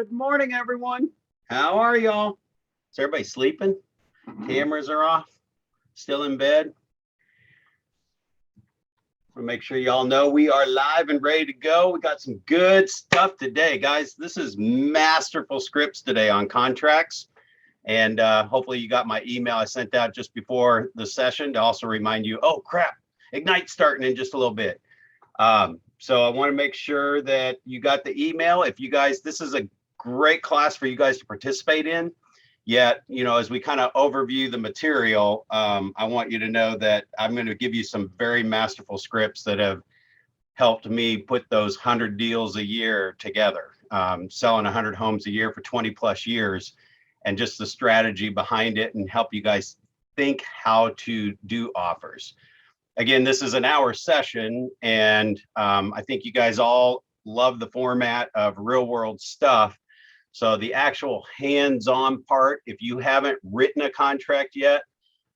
Good morning, everyone. How are y'all? Is everybody sleeping? Cameras are off? Still in bed? We'll make sure y'all know we are live and ready to go. We got some good stuff today, guys. This is masterful scripts today on contracts. And hopefully you got my email I sent out just before the session to also remind you, oh crap, Ignite's starting in just a little bit. So I want to make sure that you got the email. If you guys, this is a great class for you guys to participate in. Yet, you know, as we kind of overview the material, I want you to know that I'm going to give you some very masterful scripts that have helped me put those 100 deals a year together, selling 100 homes a year for 20 plus years, and just the strategy behind it, and help you guys think how to do offers. Again, this is an hour session, and I think you guys all love the format of real world stuff. So the actual hands-on part, if you haven't written a contract yet,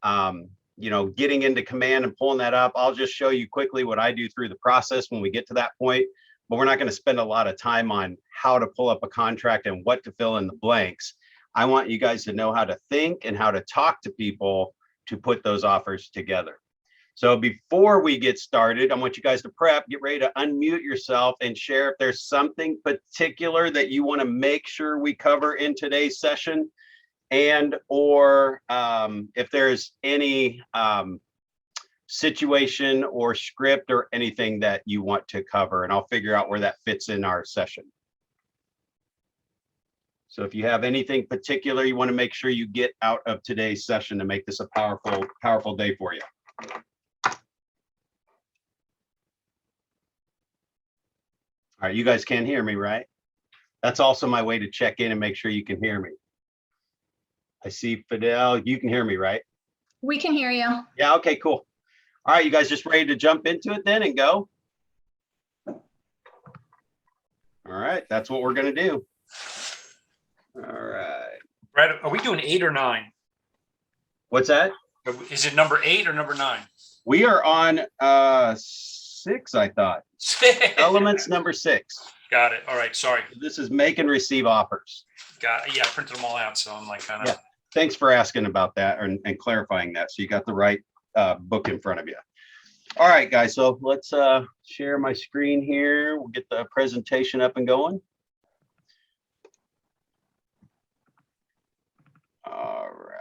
you know, getting into command and pulling that up, I'll just show you quickly what I do through the process when we get to that point. But we're not going to spend a lot of time on how to pull up a contract and what to fill in the blanks. I want you guys to know how to think and how to talk to people to put those offers together. So before we get started, I want you guys to prep, get ready to unmute yourself and share if there's something particular that you want to make sure we cover in today's session, and or if there's any situation or script or anything that you want to cover, and I'll figure out where that fits in our session. So if you have anything particular you want to make sure you get out of today's session to make this a powerful, powerful day for you. All right, you guys can hear me, right? That's also my way to check in and make sure you can hear me. I see Fidel, you can hear me, right? We can hear you. Yeah, okay, cool. All right, you guys just ready to jump into it then and go? All right, that's what we're gonna do. All right. Brad, are we doing 8 or 9? What's that? Is it number 8 or number 9? We are on 6, I thought. Elements number 6. Got it. All right. Sorry. This is make and receive offers. Got it. Yeah, I printed them all out, so I'm like kind of. Yeah. Thanks for asking about that and clarifying that. So you got the right book in front of you. All right, guys. So let's share my screen here. We'll get the presentation up and going. All right.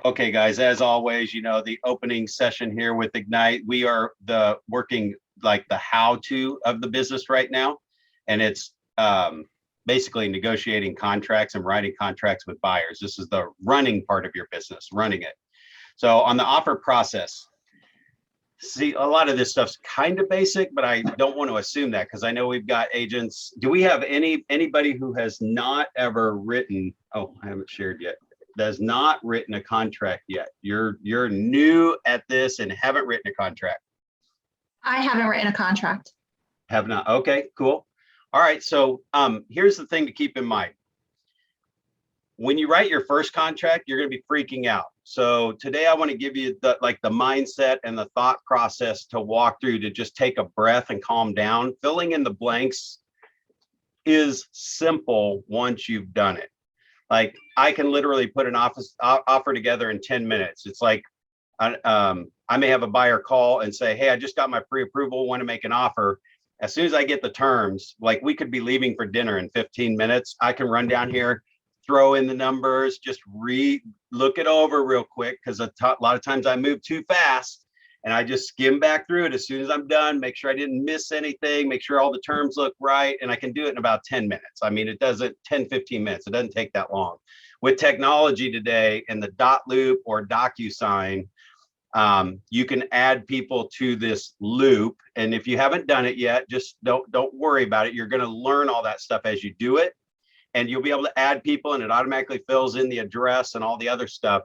Okay, guys, as always, you know, the opening session here with Ignite, we are working like the how-to of the business right now. And it's basically negotiating contracts and writing contracts with buyers. This is the running part of your business, running it. So on the offer process, see, a lot of this stuff's kind of basic, but I don't want to assume that, because I know we've got agents. Do we have anybody who has not ever written, oh, I haven't shared yet, has not written a contract yet? You're new at this and haven't written a contract. I haven't written a contract. Have not. Okay, cool. All right. So here's the thing to keep in mind. When you write your first contract, you're going to be freaking out. So today I want to give you the mindset and the thought process to walk through, to just take a breath and calm down. Filling in the blanks is simple once you've done it. Like, I can literally put an offer together in 10 minutes. It's like, I may have a buyer call and say, hey, I just got my pre-approval, want to make an offer. As soon as I get the terms, like, we could be leaving for dinner in 15 minutes. I can run down here, throw in the numbers, just look it over real quick, because a lot of times I move too fast. And I just skim back through it as soon as I'm done, make sure I didn't miss anything, make sure all the terms look right, and I can do it in about 10 minutes. I mean, it does it 10, 15 minutes. It doesn't take that long. With technology today and the dot loop or DocuSign, you can add people to this loop. And if you haven't done it yet, just don't worry about it. You're going to learn all that stuff as you do it, and you'll be able to add people, and it automatically fills in the address and all the other stuff.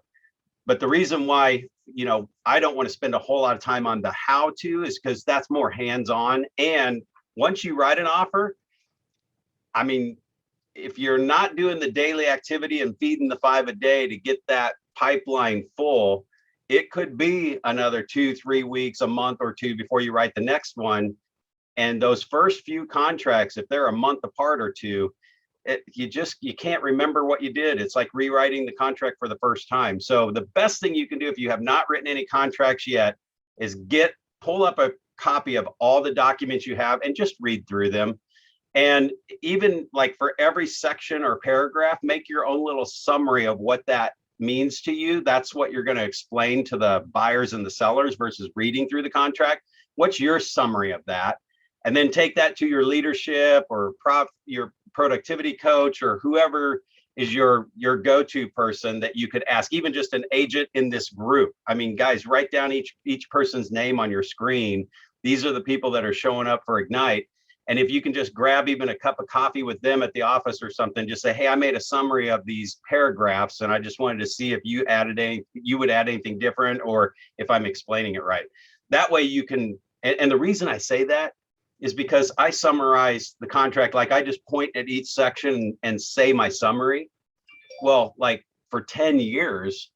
But the reason why, you know, I don't want to spend a whole lot of time on the how to is because that's more hands-on. And once you write an offer, I mean, if you're not doing the daily activity and feeding the 5 a day to get that pipeline full, it could be another 2-3 weeks, a month or two before you write the next one. And those first few contracts, if they're a month apart or two, you can't remember what you did. It's like rewriting the contract for the first time. So the best thing you can do if you have not written any contracts yet is pull up a copy of all the documents you have and just read through them. And even like for every section or paragraph, make your own little summary of what that means to you. That's what you're going to explain to the buyers and the sellers versus reading through the contract. What's your summary of that? And then take that to your leadership or your productivity coach or whoever is your go-to person that you could ask, even just an agent in this group. I mean, guys, write down each person's name on your screen. These are the people that are showing up for Ignite. And if you can just grab even a cup of coffee with them at the office or something, just say, hey, I made a summary of these paragraphs and I just wanted to see if you would add anything different or if I'm explaining it right. That way you can, and the reason I say that is because I summarize the contract, like I just point at each section and say my summary. Well, like for 10 years,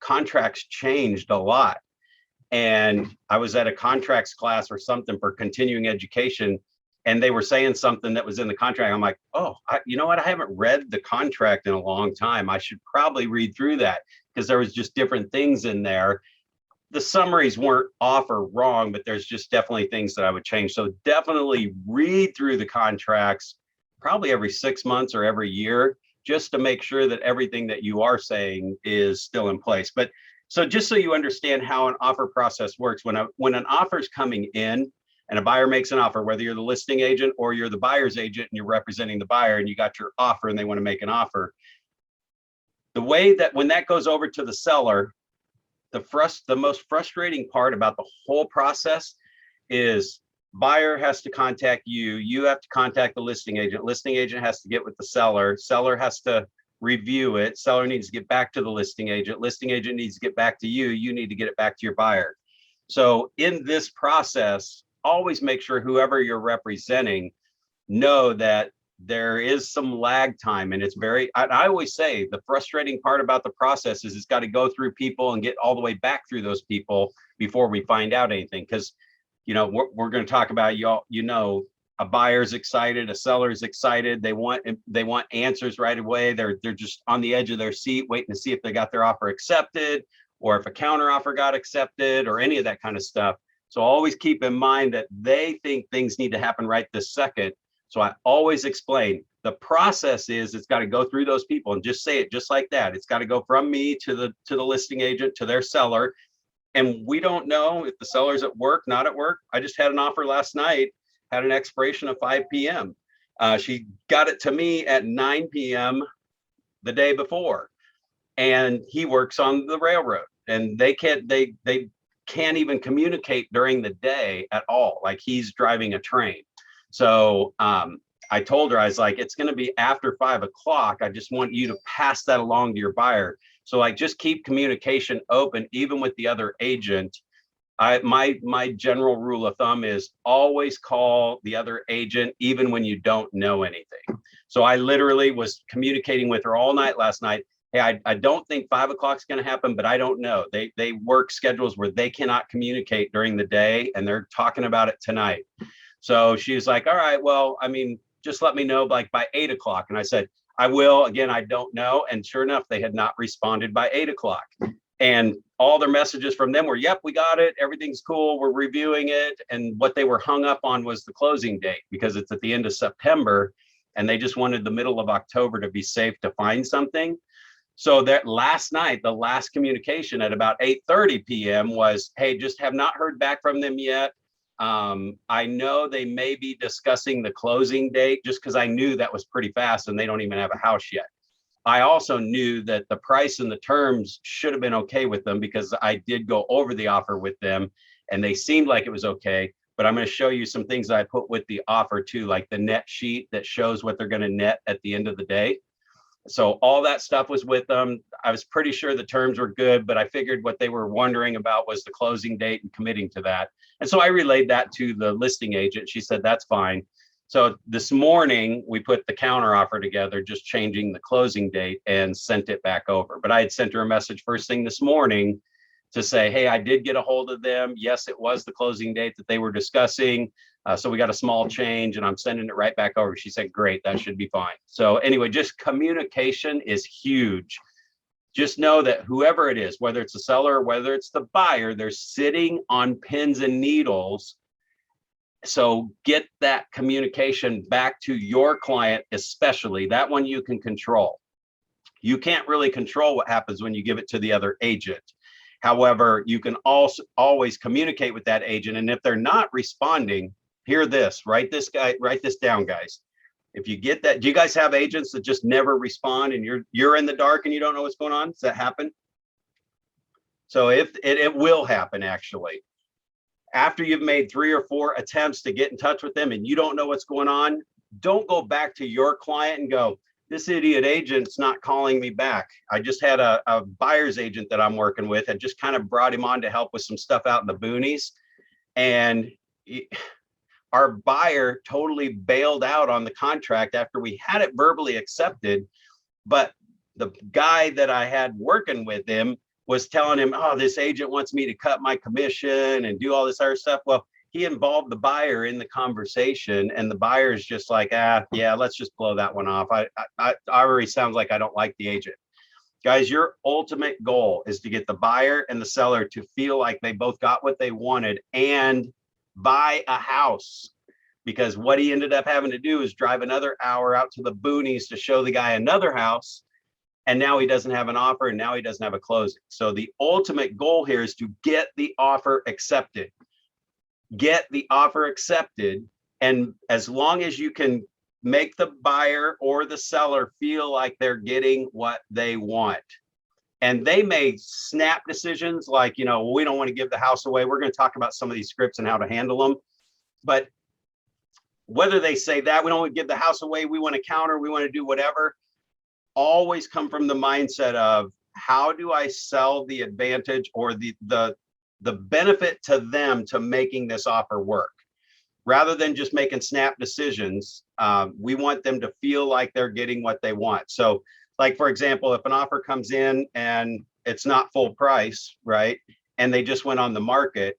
contracts changed a lot. And I was at a contracts class or something for continuing education, and they were saying something that was in the contract. I'm like, oh, you know what? I haven't read the contract in a long time. I should probably read through that because there was just different things in there. The summaries weren't off or wrong, but there's just definitely things that I would change. So definitely read through the contracts probably every 6 months or every year, just to make sure that everything that you are saying is still in place. But so just so you understand how an offer process works, when an offer is coming in and a buyer makes an offer, whether you're the listing agent or you're the buyer's agent and you're representing the buyer and you got your offer and they want to make an offer, the way that when that goes over to the seller, the most frustrating part about the whole process is buyer has to contact you, you have to contact the listing agent has to get with the seller has to review it, seller needs to get back to the listing agent needs to get back to you, you need to get it back to your buyer. So in this process, always make sure whoever you're representing know that there is some lag time, and it's I always say the frustrating part about the process is it's got to go through people and get all the way back through those people before we find out anything. Because we're going to talk about a buyer's excited, a seller's excited, they want answers right away. They're just on the edge of their seat waiting to see if they got their offer accepted or if a counter offer got accepted or any of that kind of stuff. So always keep in mind that they think things need to happen right this second. So I always explain the process is it's got to go through those people, and just say it just like that. It's got to go from me to the listing agent to their seller. And we don't know if the seller's at work, not at work. I just had an offer last night, had an expiration of 5 p.m. She got it to me at 9 p.m. the day before, and he works on the railroad, and they can't even communicate during the day at all. Like he's driving a train. So I told her, I was like, it's going to be after 5 o'clock. I just want you to pass that along to your buyer. So like, just keep communication open, even with the other agent. My general rule of thumb is always call the other agent, even when you don't know anything. So I literally was communicating with her all night last night. Hey, I don't think 5 o'clock is going to happen, but I don't know. They work schedules where they cannot communicate during the day, and they're talking about it tonight. So she was like, all right, well, I mean, just let me know like by 8 o'clock. And I said, I will. Again, I don't know. And sure enough, they had not responded by 8 o'clock. And all their messages from them were, yep, we got it. Everything's cool. We're reviewing it. And what they were hung up on was the closing date, because it's at the end of September and they just wanted the middle of October to be safe to find something. So that last night, the last communication at about 8:30 p.m. was, hey, just have not heard back from them yet. I know they may be discussing the closing date, just because I knew that was pretty fast and they don't even have a house yet. I also knew that the price and the terms should have been okay with them, because I did go over the offer with them and they seemed like it was okay. But I'm going to show you some things that I put with the offer too, like the net sheet that shows what they're going to net at the end of the day. So all that stuff was with them. I was pretty sure the terms were good, but I figured what they were wondering about was the closing date and committing to that. And so I relayed that to the listing agent. She said, that's fine. So this morning we put the counter offer together, just changing the closing date, and sent it back over. But I had sent her a message first thing this morning to say, hey, I did get a hold of them. Yes, it was the closing date that they were discussing. So we got a small change and I'm sending it right back over. She said, great, that should be fine. So anyway, just communication is huge. Just know that whoever it is, whether it's the seller, whether it's the buyer, they're sitting on pins and needles. So get that communication back to your client, especially that one you can control. You can't really control what happens when you give it to the other agent. However, you can also always communicate with that agent. And if they're not responding, hear this, write this down, guys. If you get that, do you guys have agents that just never respond and you're in the dark and you don't know what's going on? Does that happen? So if it will happen, actually. After you've made 3 or 4 attempts to get in touch with them and you don't know what's going on, don't go back to your client and go, this idiot agent's not calling me back. I just had a buyer's agent that I'm working with and just kind of brought him on to help with some stuff out in the boonies. And our buyer totally bailed out on the contract after we had it verbally accepted. But the guy that I had working with him was telling him, oh, this agent wants me to cut my commission and do all this other stuff. Well, he involved the buyer in the conversation and the buyer is just like, yeah, let's just blow that one off. I already sounds like I don't like the agent. Guys, your ultimate goal is to get the buyer and the seller to feel like they both got what they wanted and buy a house. Because what he ended up having to do is drive another hour out to the boonies to show the guy another house. And now he doesn't have an offer and now he doesn't have a closing. So the ultimate goal here is to get the offer accepted. Get the offer accepted. And as long as you can make the buyer or the seller feel like they're getting what they want. And they may snap decisions like, we don't want to give the house away. We're going to talk about some of these scripts and how to handle them. But whether they say that we don't want to give the house away, we want to counter, we want to do whatever, always come from the mindset of how do I sell the advantage or the benefit to them to making this offer work, rather than just making snap decisions. We want them to feel like they're getting what they want. So like, for example, if an offer comes in and it's not full price, right? And they just went on the market,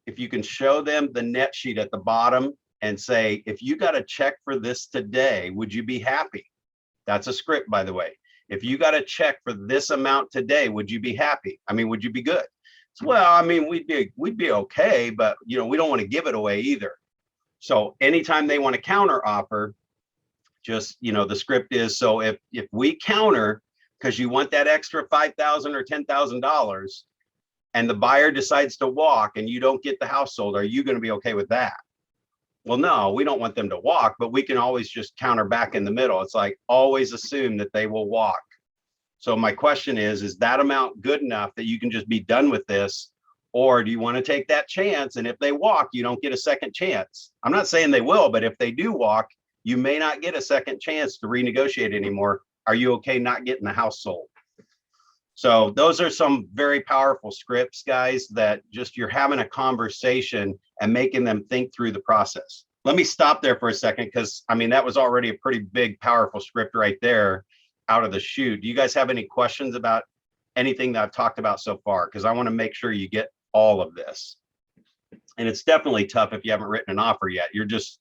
if you can show them the net sheet at the bottom and say, if you got a check for this today, would you be happy? That's a script, by the way. If you got a check for this amount today, would you be happy? I mean, would you be good? So, well, I mean, we'd be okay, but we don't want to give it away either. So anytime they want to counter offer, just, the script is, so if we counter because you want that extra $5,000 or $10,000 and the buyer decides to walk and you don't get the house sold, are you going to be okay with that? Well, no, we don't want them to walk, but we can always just counter back in the middle. It's like, always assume that they will walk. So my question is that amount good enough that you can just be done with this? Or do you want to take that chance? And if they walk, you don't get a second chance. I'm not saying they will, but if they do walk, you may not get a second chance to renegotiate anymore. Are you okay not getting the house sold? So those are some very powerful scripts, guys, that just you're having a conversation and making them think through the process. Let me stop there for a second, because I mean, that was already a pretty big, powerful script right there out of the chute. Do you guys have any questions about anything that I've talked about so far? Because I want to make sure you get all of this. And it's definitely tough if you haven't written an offer yet. You're just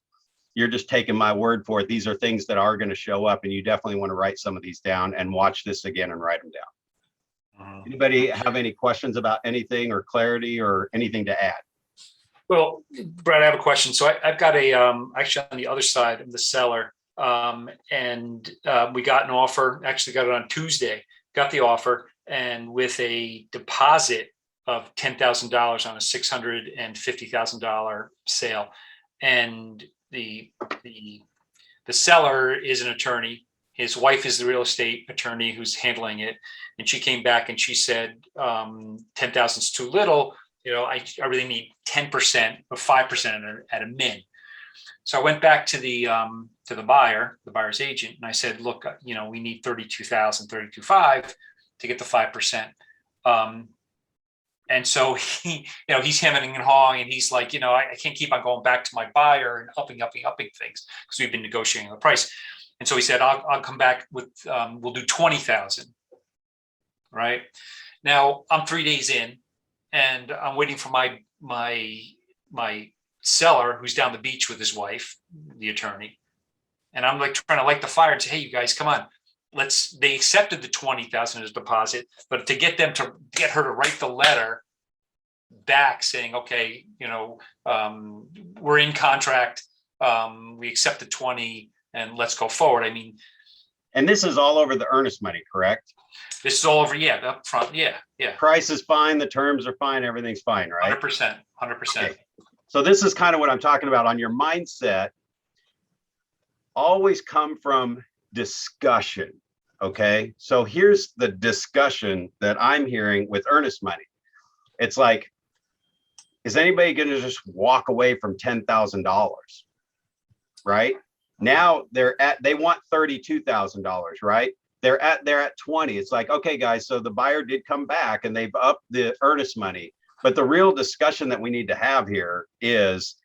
taking my word for it. These are things that are going to show up, and you definitely want to write some of these down and watch this again and write them down. Anybody have any questions about anything or clarity or anything to add? Well, Brad, I have a question. So I've got actually on the other side of the seller, and we got an offer, actually got it on Tuesday, got the offer, and with a deposit of $10,000 on a $650,000 sale. And the seller is an attorney. His wife is the real estate attorney who's handling it. And she came back and she said, 10,000 is too little. I really need 10% or 5% at a min. So I went back to the buyer, the buyer's agent, and I said, look, we need 32,000, 32.5 to get the 5%. And so he's hemming and hawing, and he's like, I can't keep on going back to my buyer and upping things, because we've been negotiating the price. And so he said, I'll come back with, we'll do 20,000. right? Now I'm 3 days in and I'm waiting for my seller who's down the beach with his wife, the attorney. And I'm like trying to light the fire and say, hey, you guys, come on. They accepted the 20,000 as deposit, but to get her to write the letter back saying, okay, we're in contract. We accept the 20 and let's go forward. I mean, and this is all over the earnest money, correct? this is all over. Yeah. Up front. Yeah. Yeah. Price is fine. The terms are fine. Everything's fine, right? 100%. 100%. Okay. So this is kind of what I'm talking about on your mindset. Always come from discussion. Okay. So here's the discussion that I'm hearing with earnest money. It's like, is anybody going to just walk away from $10,000? Right now they want $32,000, right? They're at 20. It's like, okay, guys, so the buyer did come back and they've upped the earnest money. But the real discussion that we need to have here is,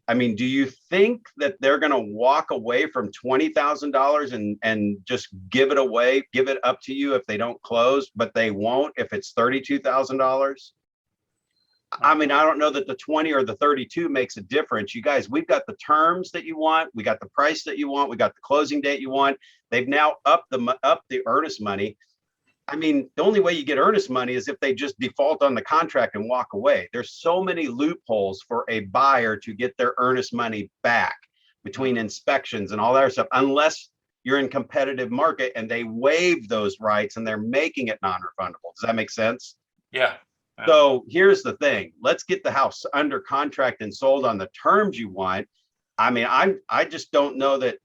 I mean, do you think that they're going to walk away from $20,000 and just give it away, give it up to you if they don't close, but they won't if it's $32,000? I mean, I don't know that the 20 or the 32 makes a difference. You guys, we've got the terms that you want. We got the price that you want. We got the closing date you want. They've now upped the earnest money. I mean, the only way you get earnest money is if they just default on the contract and walk away. There's so many loopholes for a buyer to get their earnest money back between inspections and all that stuff, unless you're in competitive market and they waive those rights and they're making it non-refundable. Does that make sense? Yeah. So here's the thing. Let's get the house under contract and sold on the terms you want. I mean, I just don't know that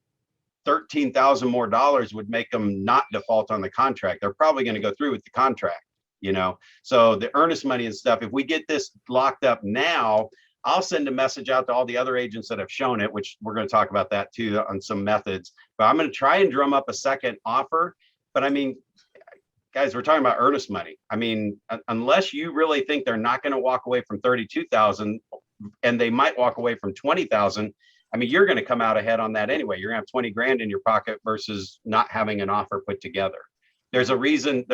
$13,000 more would make them not default on the contract. They're probably going to go through with the contract, So the earnest money and stuff, if we get this locked up now, I'll send a message out to all the other agents that have shown it, which we're going to talk about that too on some methods. But I'm going to try and drum up a second offer. But I mean, guys, we're talking about earnest money. I mean, unless you really think they're not going to walk away from 32,000 and they might walk away from 20,000, I mean, you're going to come out ahead on that anyway. You're going to have 20 grand in your pocket versus not having an offer put together. There's a reason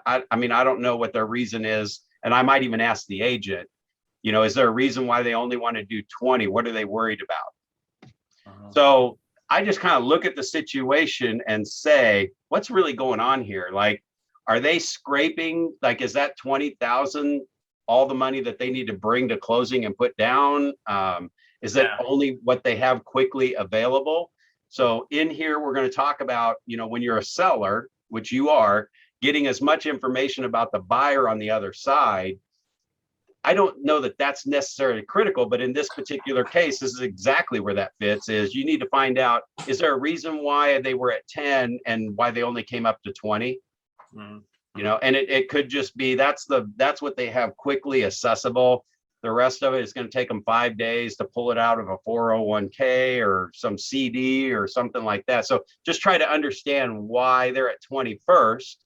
I mean, I don't know what their reason is. And I might even ask the agent, is there a reason why they only want to do 20? What are they worried about? So I just kind of look at the situation and say, what's really going on here? Like, are they scraping? Like, is that 20,000 all the money that they need to bring to closing and put down? Is that only what they have quickly available? So in here, we're going to talk about, when you're a seller, which you are, getting as much information about the buyer on the other side. I don't know that that's necessarily critical, but in this particular case, this is exactly where that fits. Is you need to find out, is there a reason why they were at 10 and why they only came up to 20? And it could just be that's what they have quickly accessible. The rest of it is going to take them 5 days to pull it out of a 401k or some CD or something like that. So just try to understand why they're at 20 first,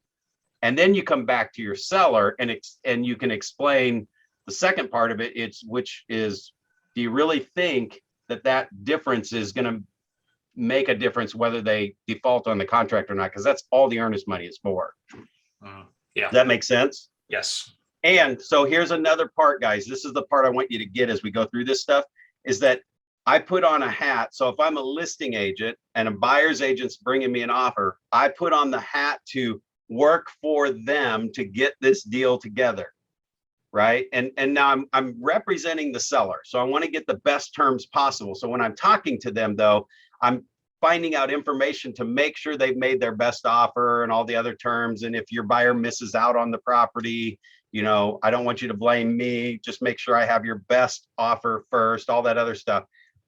and then you come back to your seller and you can explain the second part of it, which is, do you really think that difference is going to make a difference whether they default on the contract or not? Because that's all the earnest money is for. Yeah. Does that make sense? Yes. And so here's another part, guys. This is the part I want you to get as we go through this stuff, is that I put on a hat. So if I'm a listing agent and a buyer's agent's bringing me an offer, I put on the hat to work for them to get this deal together. Right. And now I'm representing the seller. So I want to get the best terms possible. So when I'm talking to them, though, I'm finding out information to make sure they've made their best offer and all the other terms. And if your buyer misses out on the property, I don't want you to blame me. Just make sure I have your best offer first, all that other stuff.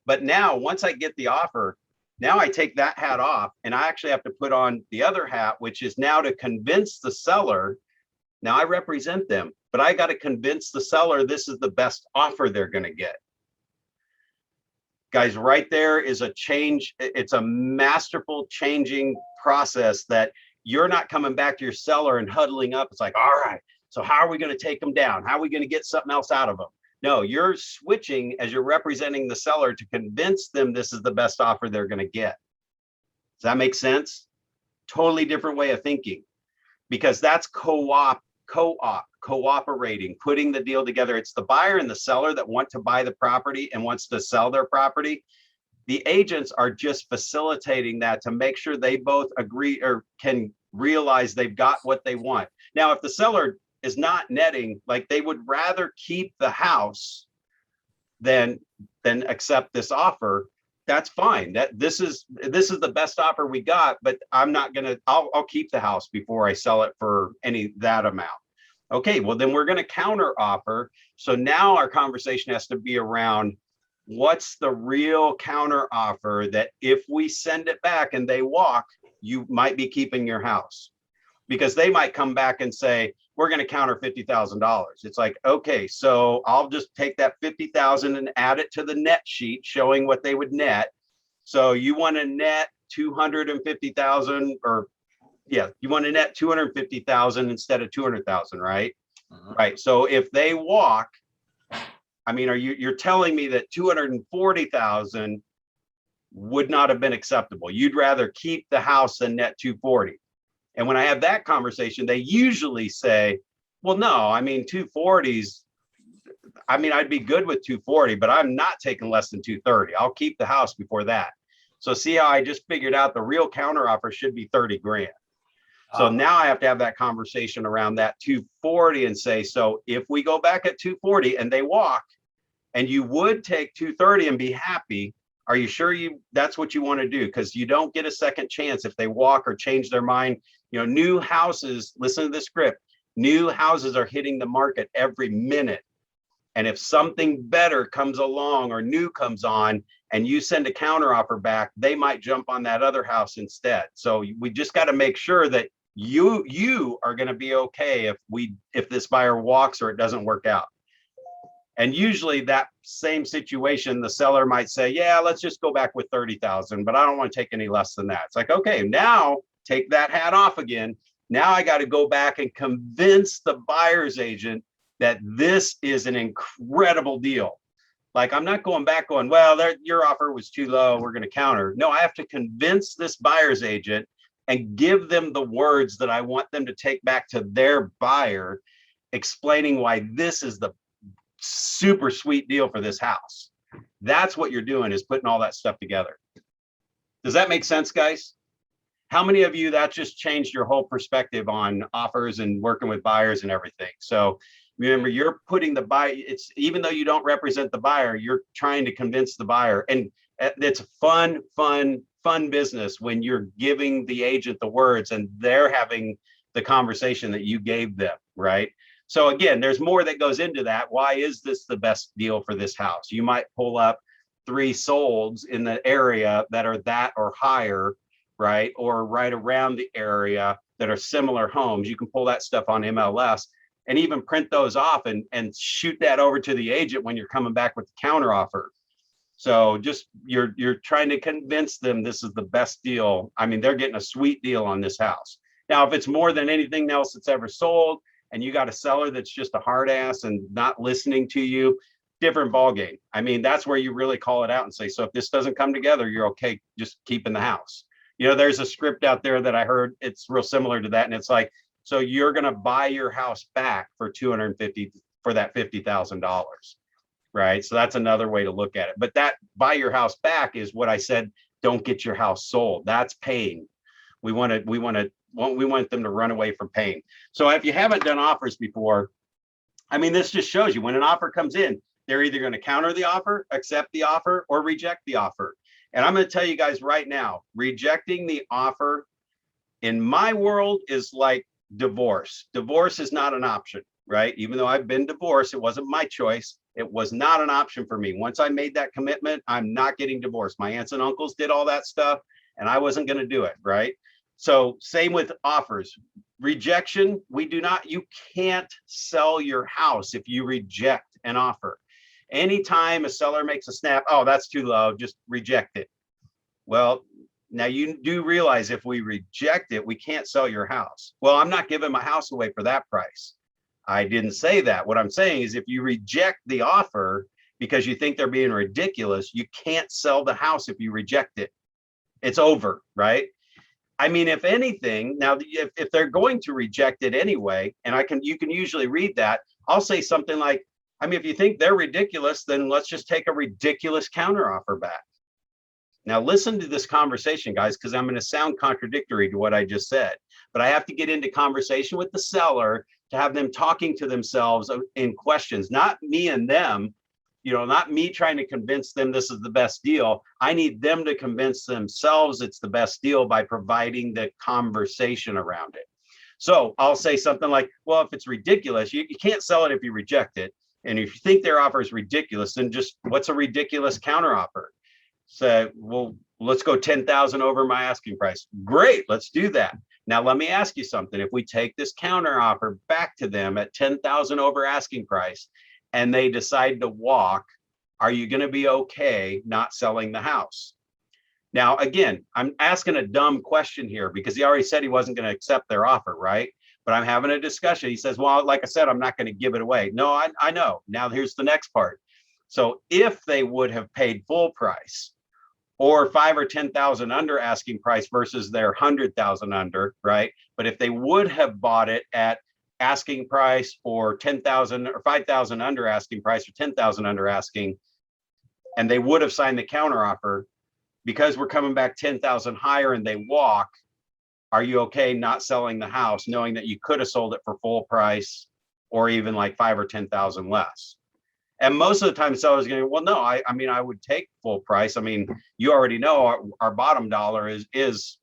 But now, once I get the offer, now I take that hat off and I actually have to put on the other hat, which is now to convince the seller. Now I represent them, but I got to convince the seller this is the best offer they're going to get. Guys, right there is a change. It's a masterful changing process that you're not coming back to your seller and huddling up. It's like, all right, so how are we going to take them down? How are we going to get something else out of them? No, you're switching as you're representing the seller to convince them this is the best offer they're going to get. Does that make sense? Totally different way of thinking. because that's cooperating, putting the deal together. It's the buyer and the seller that want to buy the property and wants to sell their property. The agents are just facilitating that to make sure they both agree or can realize they've got what they want. Now, if the seller is not netting, like they would rather keep the house than accept this offer, that's fine. That this is the best offer we got, but I'm not gonna, I'll keep the house before I sell it for that amount. Okay, well then we're gonna counter offer. So now our conversation has to be around what's the real counter offer that if we send it back and they walk, you might be keeping your house. Because they might come back and say, we're going to counter $50,000. It's like, okay, so I'll just take that 50,000 and add it to the net sheet showing what they would net. So you want to net 250,000, or yeah, you want to net 250,000 instead of 200,000, right? Right. So if they walk, I mean, you're telling me that 240,000 would not have been acceptable. You'd rather keep the house than net 240. And when I have that conversation, they usually say, well, no, I mean, 240s, I mean, I'd be good with 240, but I'm not taking less than 230. I'll keep the house before that. So see how I just figured out the real counter offer should be 30 grand. So now I have to have that conversation around that 240 and say, so if we go back at 240 and they walk and you would take 230 and be happy, are you sure that's what you want to do? Because you don't get a second chance if they walk or change their mind. You know, new houses, listen to the script, new houses are hitting the market every minute. And if something better comes along or new comes on and you send a counter offer back, they might jump on that other house instead. So we just got to make sure that you are going to be okay if this buyer walks or it doesn't work out. And usually that same situation, the seller might say, yeah, let's just go back with 30,000, but I don't want to take any less than that. It's like, okay, now take that hat off again. Now I got to go back and convince the buyer's agent that this is an incredible deal. Like, I'm not going back going, well, your offer was too low, we're going to counter. No, I have to convince this buyer's agent and give them the words that I want them to take back to their buyer, explaining why this is the super sweet deal for this house. That's what you're doing, is putting all that stuff together. Does that make sense, guys? How many of you that just changed your whole perspective on offers and working with buyers and everything? So remember, you're putting the buyer, it's even though you don't represent the buyer, you're trying to convince the buyer. And it's fun business when you're giving the agent the words and they're having the conversation that you gave them, right? So again, there's more that goes into that. Why is this the best deal for this house? You might pull up 3 solds in the area that are that or higher, right? Or right around the area that are similar homes. You can pull that stuff on MLS and even print those off and shoot that over to the agent when you're coming back with the counter offer. So just you're trying to convince them this is the best deal. I mean, they're getting a sweet deal on this house. Now, if it's more than anything else that's ever sold, and you got a seller that's just a hard ass and not listening to you, different ballgame. I mean, that's where you really call it out and say, so if this doesn't come together, you're okay just keeping the house. You know, there's a script out there that I heard, it's real similar to that. And it's like, so you're going to buy your house back for $250 for that $50,000, right? So that's another way to look at it. But that buy your house back is what I said, don't get your house sold. That's paying. We want them to run away from pain. So if you haven't done offers before, I mean, this just shows you when an offer comes in, they're either going to counter the offer, accept the offer, or reject the offer. And I'm going to tell you guys right now, rejecting the offer in my world is like divorce. Divorce is not an option, right? Even though I've been divorced, it wasn't my choice. It was not an option for me. Once I made that commitment, I'm not getting divorced. My aunts and uncles did all that stuff, and I wasn't going to do it, right? So same with offers. Rejection, you can't sell your house if you reject an offer. Anytime a seller makes a snap, oh, that's too low, just reject it. Well, now you do realize if we reject it, we can't sell your house. Well, I'm not giving my house away for that price. I didn't say that. What I'm saying is if you reject the offer because you think they're being ridiculous, you can't sell the house if you reject it. It's over, right? I mean, if anything, now if they're going to reject it anyway, and you can usually read that, I'll say something like, I mean, if you think they're ridiculous, then let's just take a ridiculous counteroffer back. Now listen to this conversation, guys, because I'm going to sound contradictory to what I just said, but I have to get into conversation with the seller to have them talking to themselves in questions, not me and them, not me trying to convince them this is the best deal. I need them to convince themselves it's the best deal by providing the conversation around it. So I'll say something like, well, if it's ridiculous, you can't sell it if you reject it. And if you think their offer is ridiculous, then just what's a ridiculous counteroffer? So, well, let's go 10,000 over my asking price. Great, let's do that. Now, let me ask you something. If we take this counteroffer back to them at 10,000 over asking price and they decide to walk, are you going to be okay not selling the house? Now, again, I'm asking a dumb question here because he already said he wasn't going to accept their offer, right? But I'm having a discussion. He says, well, like I said, I'm not going to give it away. No, I know. Now, here's the next part. So if they would have paid full price, or 5 or 10,000 under asking price versus their 100,000 under, right? But if they would have bought it at asking price or 10,000 or 5,000 under asking price or 10,000 under asking, and they would have signed the counteroffer, because we're coming back 10,000 higher and they walk, are you okay not selling the house knowing that you could have sold it for full price or even like 5 or 10,000 less? And most of the time, sellers are going, well, no, I mean, I would take full price. I mean, you already know our bottom dollar is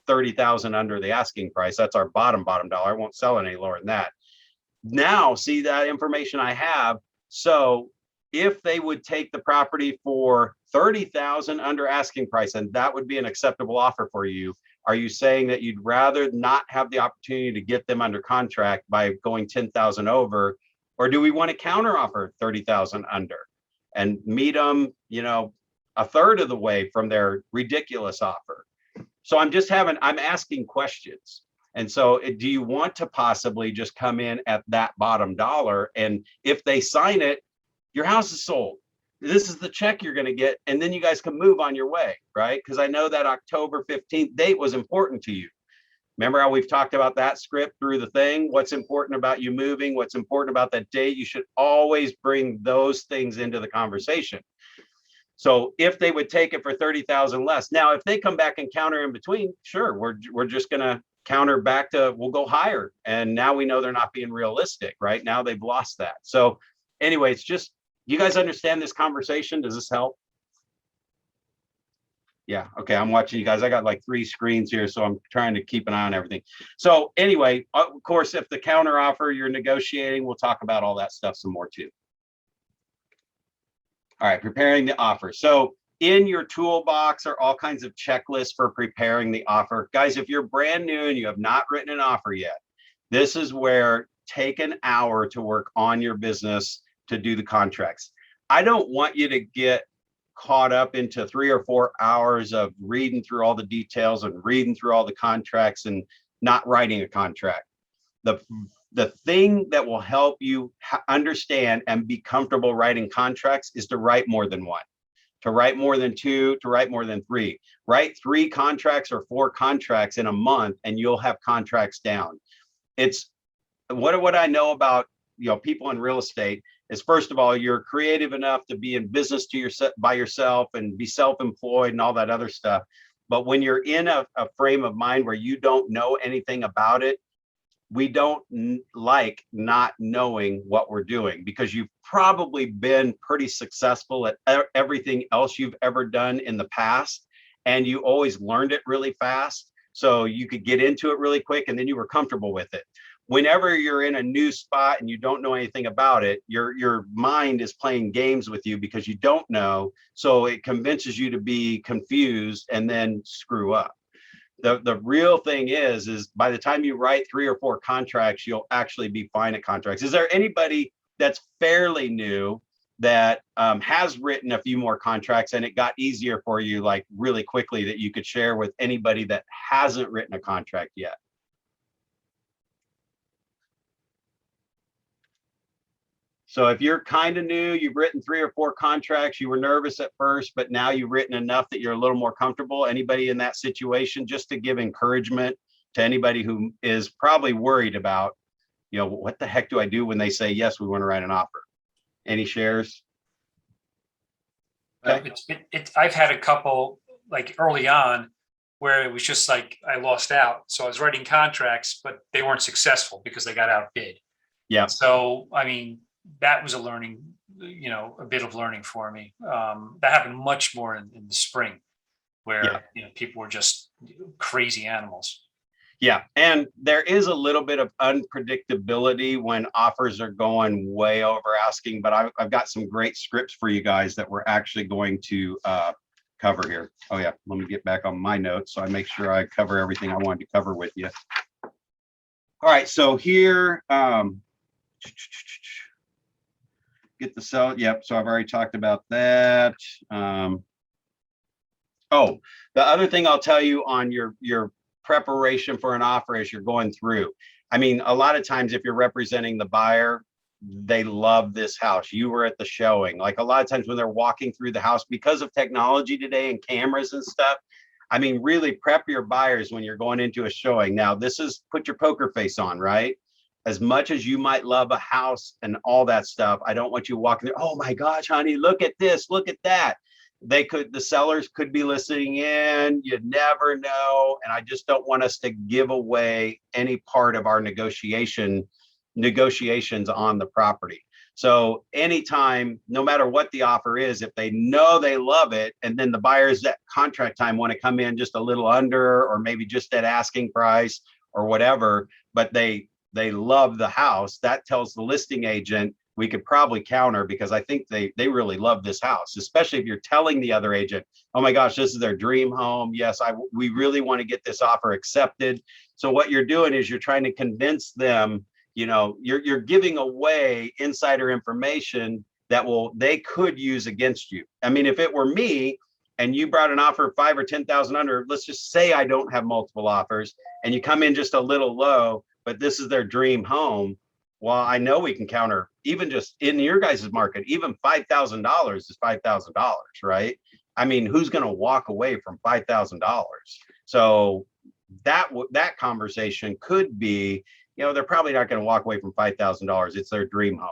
30,000 under the asking price. That's our bottom dollar. I won't sell it any lower than that. Now, see that information I have. So if they would take the property for 30,000 under asking price, and that would be an acceptable offer for you, are you saying that you'd rather not have the opportunity to get them under contract by going 10,000 over? Or do we want to counteroffer 30,000 under and meet them, a third of the way from their ridiculous offer? So I'm asking questions. And so do you want to possibly just come in at that bottom dollar? And if they sign it, your house is sold. This is the check you're going to get. And then you guys can move on your way, right? Because I know that October 15th date was important to you. Remember how we've talked about that script through the thing? What's important about you moving? What's important about that date? You should always bring those things into the conversation. So if they would take it for 30,000 less, now if they come back and counter in between, sure, we're just going to counter back to, we'll go higher. And now we know they're not being realistic, right? Now they've lost that. So anyway, it's just, you guys understand this conversation? Does this help? Yeah, okay, I'm watching you guys. I got like 3 screens here, so I'm trying to keep an eye on everything. So anyway, of course, if the counter offer you're negotiating, we'll talk about all that stuff some more too. All right, preparing the offer. So in your toolbox are all kinds of checklists for preparing the offer. Guys, if you're brand new and you have not written an offer yet, this is where take an hour to work on your business to do the contracts. I don't want you to get caught up into 3 or 4 hours of reading through all the details and reading through all the contracts and not writing a contract. The thing that will help you understand and be comfortable writing contracts is to write more than 1, to write more than 2, to write more than 3. Write 3 contracts or 4 contracts in a month and you'll have contracts down. It's what I know about people in real estate is, first of all, you're creative enough to be in business by yourself and be self-employed and all that other stuff. But when you're in a frame of mind where you don't know anything about it, we don't like not knowing what we're doing, because you've probably been pretty successful at everything else you've ever done in the past, and you always learned it really fast. So you could get into it really quick and then you were comfortable with it. Whenever you're in a new spot and you don't know anything about it, your mind is playing games with you because you don't know. So it convinces you to be confused and then screw up. The real thing is by the time you write 3 or 4 contracts, you'll actually be fine at contracts. Is there anybody that's fairly new that has written a few more contracts and it got easier for you, like really quickly, that you could share with anybody that hasn't written a contract yet? So if you're kind of new, you've written 3 or 4 contracts, you were nervous at first, but now you've written enough that you're a little more comfortable. Anybody in that situation, just to give encouragement to anybody who is probably worried about, what the heck do I do when they say, yes, we want to write an offer? Any shares? Okay. I've had a couple like early on where it was just like I lost out. So I was writing contracts, but they weren't successful because they got outbid. Yeah. So, I mean, that was a learning, a bit of learning for me. That happened much more in the spring where, people were just crazy animals. Yeah. And there is a little bit of unpredictability when offers are going way over asking, but I've got some great scripts for you guys that we're actually going to cover here. Oh yeah. Let me get back on my notes so I make sure I cover everything I wanted to cover with you. All right. So here, get the sell. Yep. So I've already talked about that. Oh, the other thing I'll tell you on your preparation for an offer as you're going through. I mean, a lot of times if you're representing the buyer, they love this house. You were at the showing. Like a lot of times when they're walking through the house, because of technology today and cameras and stuff, I mean, really prep your buyers when you're going into a showing. Now, this is put your poker face on, right? As much as you might love a house and all that stuff, I don't want you walking there. Oh my gosh, honey, look at this, look at that. The sellers could be listening in, you never know. And I just don't want us to give away any part of our negotiations on the property. So anytime, no matter what the offer is, if they know they love it, and then the buyers at contract time want to come in just a little under, or maybe just at asking price or whatever, but they love the house, that tells the listing agent we could probably counter, because I think they really love this house, especially if you're telling the other agent, oh my gosh, this is their dream home. Yes, we really want to get this offer accepted. So what you're doing is you're trying to convince them, you're giving away insider information that they could use against you. I mean, if it were me and you brought an offer of 5 or 10,000 under, let's just say I don't have multiple offers and you come in just a little low, but this is their dream home. Well, I know we can counter, even just in your guys' market, even $5,000 is $5,000, right? I mean, who's going to walk away from $5,000? So that conversation could be, they're probably not going to walk away from $5,000. It's their dream home.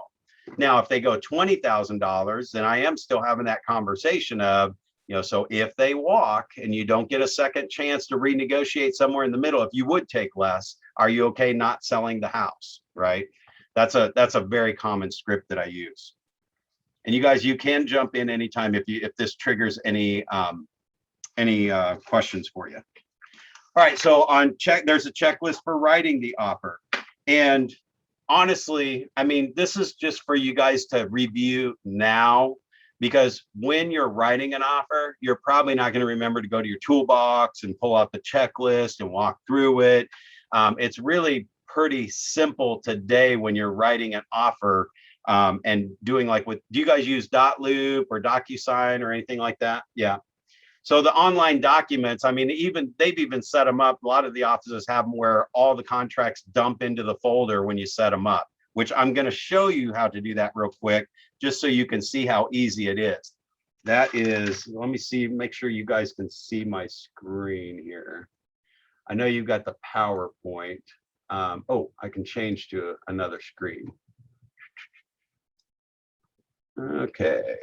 Now, if they go $20,000, then I am still having that conversation of, so if they walk and you don't get a second chance to renegotiate somewhere in the middle, if you would take less, are you okay not selling the house, right? That's a very common script that I use. And you guys, you can jump in anytime if this triggers any questions for you. All right, so there's a checklist for writing the offer. And honestly, I mean, this is just for you guys to review now, because when you're writing an offer, you're probably not going to remember to go to your toolbox and pull out the checklist and walk through it. It's really pretty simple today when you're writing an offer and doing do you guys use Dotloop or DocuSign or anything like that? Yeah. So the online documents, I mean, they've even set them up. A lot of the offices have them where all the contracts dump into the folder when you set them up, which I'm going to show you how to do that real quick, just so you can see how easy it is. That is, let me see, make sure you guys can see my screen here. I know you've got the PowerPoint. I can change to another screen. Okay.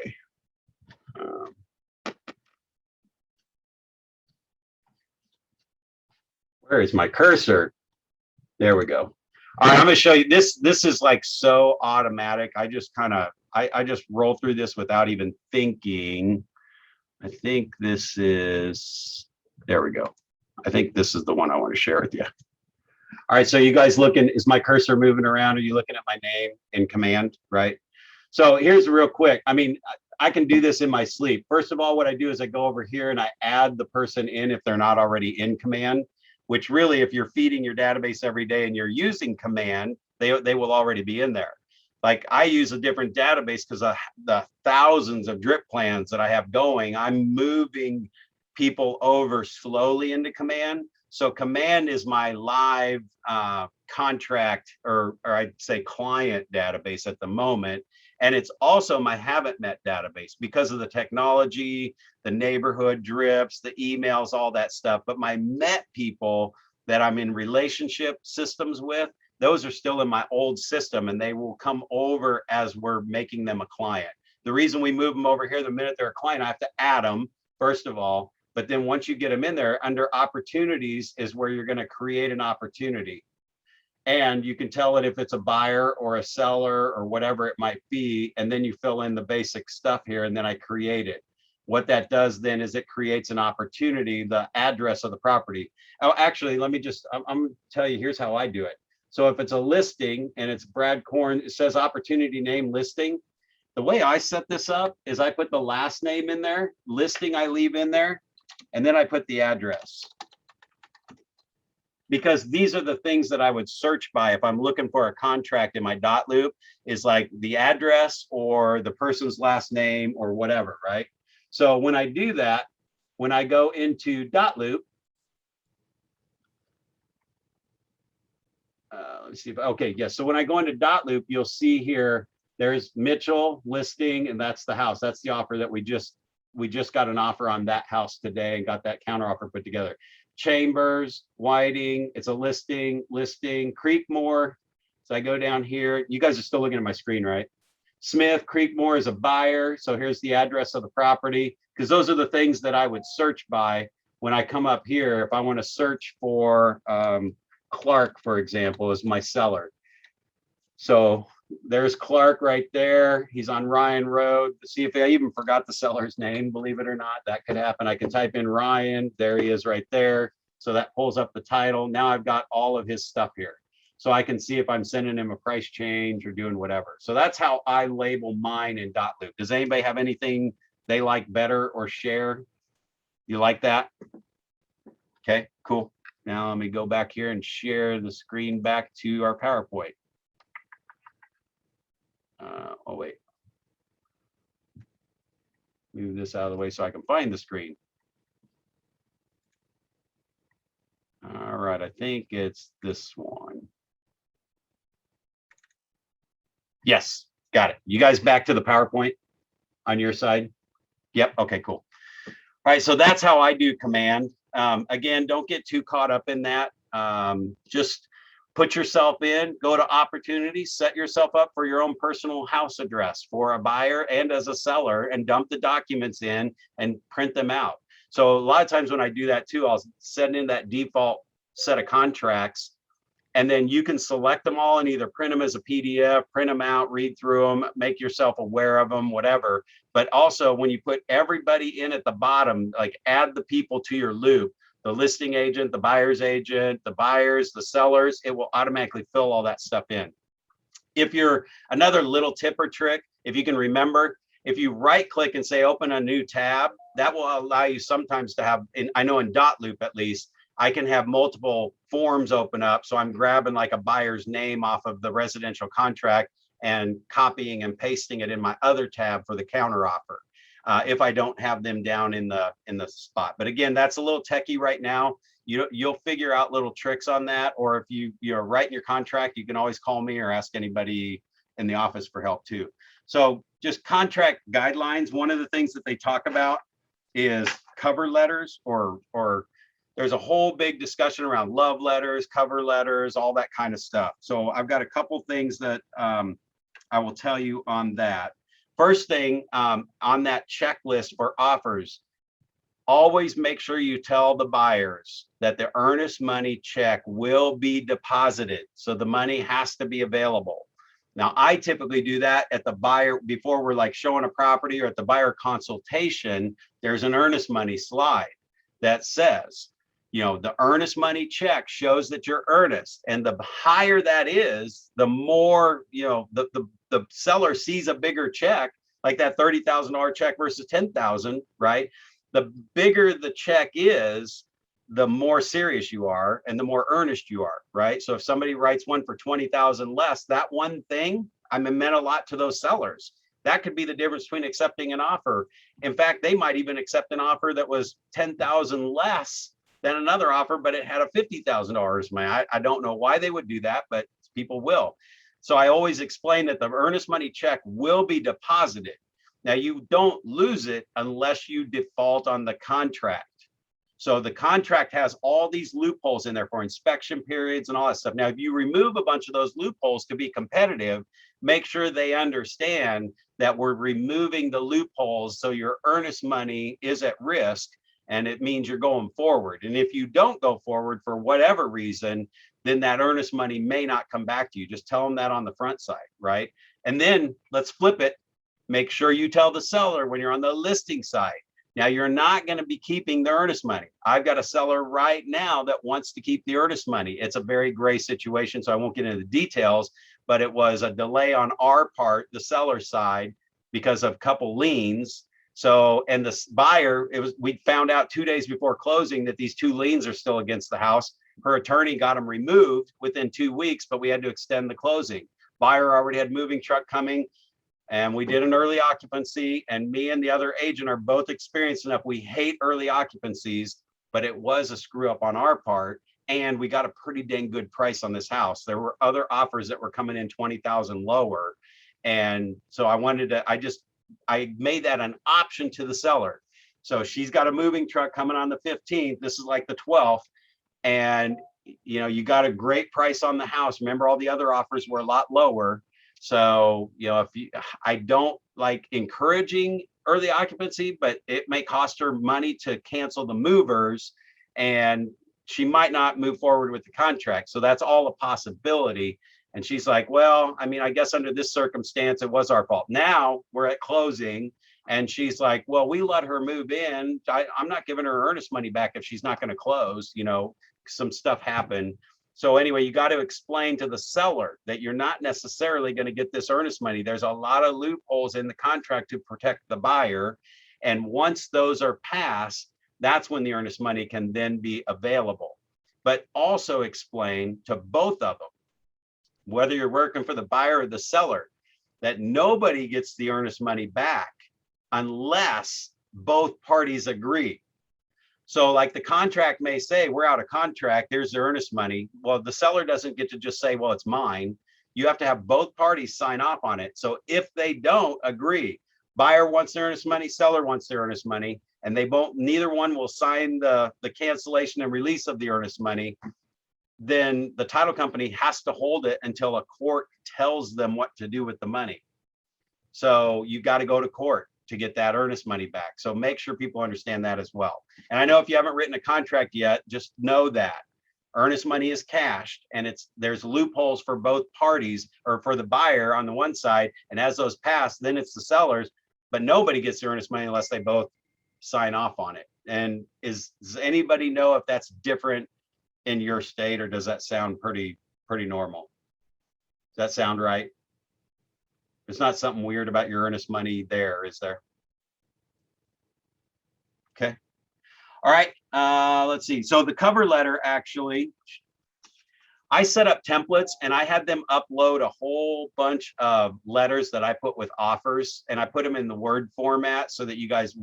Where is my cursor? There we go. All right, I'm going to show you this. This is like so automatic. I just I just roll through this without even thinking. I think this is, there we go. I think this is the one I want to share with you. All right, so you guys looking, is my cursor moving around? Are you looking at my name in command, right? So here's real quick. I mean, I can do this in my sleep. First of all, what I do is I go over here and I add the person in if they're not already in command, which really, if you're feeding your database every day and you're using command, they will already be in there. Like I use a different database because of the thousands of drip plans that I have going. I'm moving people over slowly into command. So Command is my live contract or I'd say client database at the moment. And it's also my haven't met database because of the technology, the neighborhood drifts, the emails, all that stuff. But my met people that I'm in relationship systems with, those are still in my old system and they will come over as we're making them a client. The reason we move them over here, the minute they're a client, I have to add them, first of all. But then once you get them in there, under opportunities is where you're going to create an opportunity. And you can tell it if it's a buyer or a seller or whatever it might be. And then you fill in the basic stuff here and then I create it. What that does then is it creates an opportunity, the address of the property. Oh, actually, let me just, I'm going to tell you, here's how I do it. So if it's a listing and it's Brad Korn, it says opportunity name listing. The way I set this up is I put the last name in there, listing I leave in there, and then I put the address. Because these are the things that I would search by if I'm looking for a contract in my dot loop, is like the address or the person's last name or whatever, right? So when I do that, when I go into dot loop, let me see if, okay, yes. So when I go into dot loop, you'll see here, there's Mitchell listing, and that's the house. That's the offer that we just got an offer on that house today and got that counter offer put together. Chambers, Whiting, it's a listing, Creekmore. So I go down here. You guys are still looking at my screen, right? Smith, Creekmore is a buyer. So here's the address of the property, because those are the things that I would search by when I come up here. If I want to search for Clark, for example, is my seller. So there's Clark right there. He's on Ryan Road. See if I even forgot the seller's name, believe it or not, that could happen. I can type in Ryan. There he is right there. So that pulls up the title. Now I've got all of his stuff here. So I can see if I'm sending him a price change or doing whatever. So that's how I label mine in dot loop. Does anybody have anything they like better or share? You like that? Okay, cool. Now let me go back here and share the screen back to our PowerPoint. Oh, wait. Move this out of the way so I can find the screen. All right, I think it's this one. Yes, got it. You guys back to the PowerPoint on your side? Yep, okay, cool. All right, so that's how I do Command. Again, don't get too caught up in that. Just put yourself in, go to opportunities, set yourself up for your own personal house address for a buyer and as a seller, and dump the documents in and print them out. So a lot of times when I do that too, I'll send in that default set of contracts, and then you can select them all and either print them as a PDF, print them out, read through them, make yourself aware of them, whatever. But also when you put everybody in at the bottom, like add the people to your loop, the listing agent, the buyer's agent, the buyers, the sellers, it will automatically fill all that stuff in. If you're, another little tip or trick, if you can remember, if you right click and say open a new tab, that will allow you sometimes to have, I know in dot loop at least, I can have multiple forms open up. So I'm grabbing like a buyer's name off of the residential contract and copying and pasting it in my other tab for the counter offer. If I don't have them down in the spot. But again, that's a little techie right now. You'll figure out little tricks on that. Or if you're writing your contract, you can always call me or ask anybody in the office for help too. So just contract guidelines. One of the things that they talk about is cover letters, or there's a whole big discussion around love letters, cover letters, all that kind of stuff. So I've got a couple things that I will tell you on that. First thing, on that checklist for offers, always make sure you tell the buyers that the earnest money check will be deposited. So the money has to be available. Now, I typically do that at the buyer, before we're like showing a property, or at the buyer consultation, there's an earnest money slide that says, the earnest money check shows that you're earnest. And the higher that is, the more, the seller sees a bigger check, like that $30,000 check versus 10,000, right? The bigger the check is, the more serious you are and the more earnest you are, right? So if somebody writes one for 20,000 less, that one thing, meant a lot to those sellers. That could be the difference between accepting an offer. In fact, they might even accept an offer that was 10,000 less, Then another offer, but it had a $50,000 earnest money. I don't know why they would do that, but people will. So I always explain that the earnest money check will be deposited. Now you don't lose it unless you default on the contract. So the contract has all these loopholes in there for inspection periods and all that stuff. Now, if you remove a bunch of those loopholes to be competitive, make sure they understand that we're removing the loopholes so your earnest money is at risk, and it means you're going forward. And if you don't go forward for whatever reason, then that earnest money may not come back to you. Just tell them that on the front side, right? And then let's flip it. Make sure you tell the seller when you're on the listing side. Now, you're not going to be keeping the earnest money. I've got a seller right now that wants to keep the earnest money. It's a very gray situation, so I won't get into the details, but it was a delay on our part, the seller side, because of a couple liens. So, and the buyer, we found out 2 days before closing that these 2 liens are still against the house. Her attorney got them removed within 2 weeks, but we had to extend the closing. Buyer already had moving truck coming, and we did an early occupancy, and me and the other agent are both experienced enough. We hate early occupancies, but it was a screw up on our part, and we got a pretty dang good price on this house. There were other offers that were coming in 20,000 lower. And so I made that an option to the seller. So she's got a moving truck coming on the 15th. This is like the 12th. And you got a great price on the house. Remember, all the other offers were a lot lower. So, I don't like encouraging early occupancy, but it may cost her money to cancel the movers, and she might not move forward with the contract. So that's all a possibility. And she's like, well, I mean, I guess under this circumstance, it was our fault. Now we're at closing, and she's like, well, we let her move in. I'm not giving her earnest money back if she's not going to close. Some stuff happened. So anyway, you got to explain to the seller that you're not necessarily going to get this earnest money. There's a lot of loopholes in the contract to protect the buyer. And once those are passed, that's when the earnest money can then be available. But also explain to both of them, whether you're working for the buyer or the seller, that nobody gets the earnest money back unless both parties agree. So like the contract may say, we're out of contract, here's the earnest money. Well, the seller doesn't get to just say, well, it's mine. You have to have both parties sign off on it. So if they don't agree, buyer wants their earnest money, seller wants their earnest money, and neither one will sign the cancellation and release of the earnest money, then the title company has to hold it until a court tells them what to do with the money. So you got to go to court to get that earnest money back. So make sure people understand that as well. And I know if you haven't written a contract yet, just know that earnest money is cashed, and there's loopholes for both parties, or for the buyer on the one side, and as those pass, then it's the sellers, but nobody gets the earnest money unless they both sign off on it. And does anybody know if that's different in your state, or does that sound pretty normal? Does that sound right? There's not something weird about your earnest money there, is there? Okay. All right. Let's see. So the cover letter, actually, I set up templates, and I had them upload a whole bunch of letters that I put with offers, and I put them in the Word format so that you guys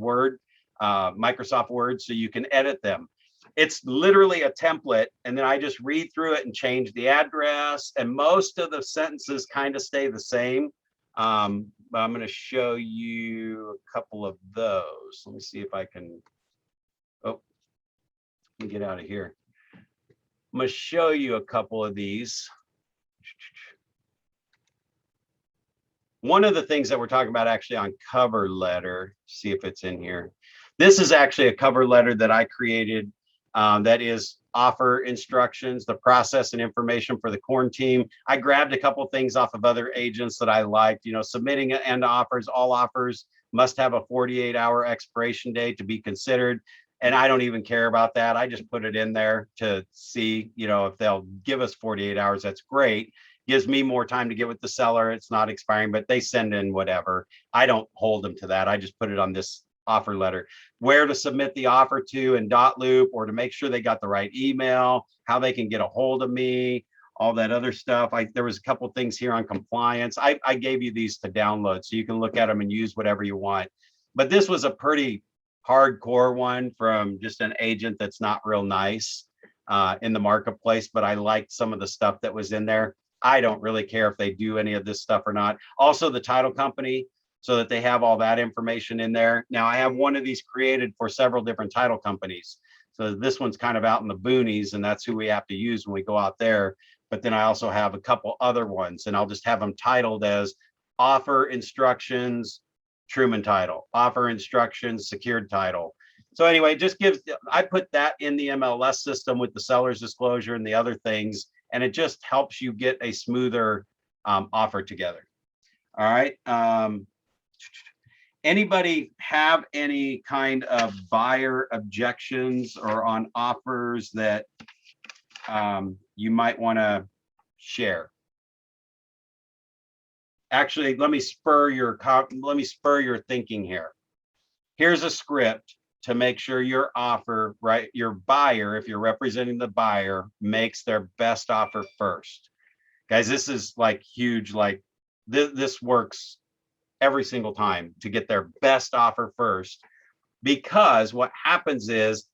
Microsoft Word, so you can edit them. It's literally a template, and then I just read through it and change the address, and most of the sentences kind of stay the same. I'm going to show you a couple of those. Let me see if I can. Oh, let me get out of here. I'm going to show you a couple of these. One of the things that we're talking about actually on cover letter, see if it's in here. This is actually a cover letter that I created that is offer instructions, the process and information for the Korn team. I grabbed a couple things off of other agents that I liked, submitting end offers. All offers must have a 48-hour expiration date to be considered. And I don't even care about that. I just put it in there to see, if they'll give us 48 hours, that's great. Gives me more time to get with the seller. It's not expiring, but they send in whatever. I don't hold them to that. I just put it on this offer letter, where to submit the offer to in Dotloop, or to make sure they got the right email, how they can get a hold of me, all that other stuff. There was a couple things here on compliance. I gave you these to download so you can look at them and use whatever you want. But this was a pretty hardcore one from just an agent that's not real nice in the marketplace, but I liked some of the stuff that was in there. I don't really care if they do any of this stuff or not. Also the title company, so that they have all that information in there. Now I have one of these created for several different title companies. So this one's kind of out in the boonies, and that's who we have to use when we go out there. But then I also have a couple other ones, and I'll just have them titled as offer instructions, Truman title, offer instructions, secured title. So anyway, just gives, I put that in the MLS system with the seller's disclosure and the other things, and it just helps you get a smoother offer together. All right. Anybody have any kind of buyer objections or on offers that you might want to share? Actually, let me spur your thinking here. Here's a script to make sure your offer, right, your buyer, if you're representing the buyer, makes their best offer first. Guys, this is like huge. Like this works every single time to get their best offer first, because what happens is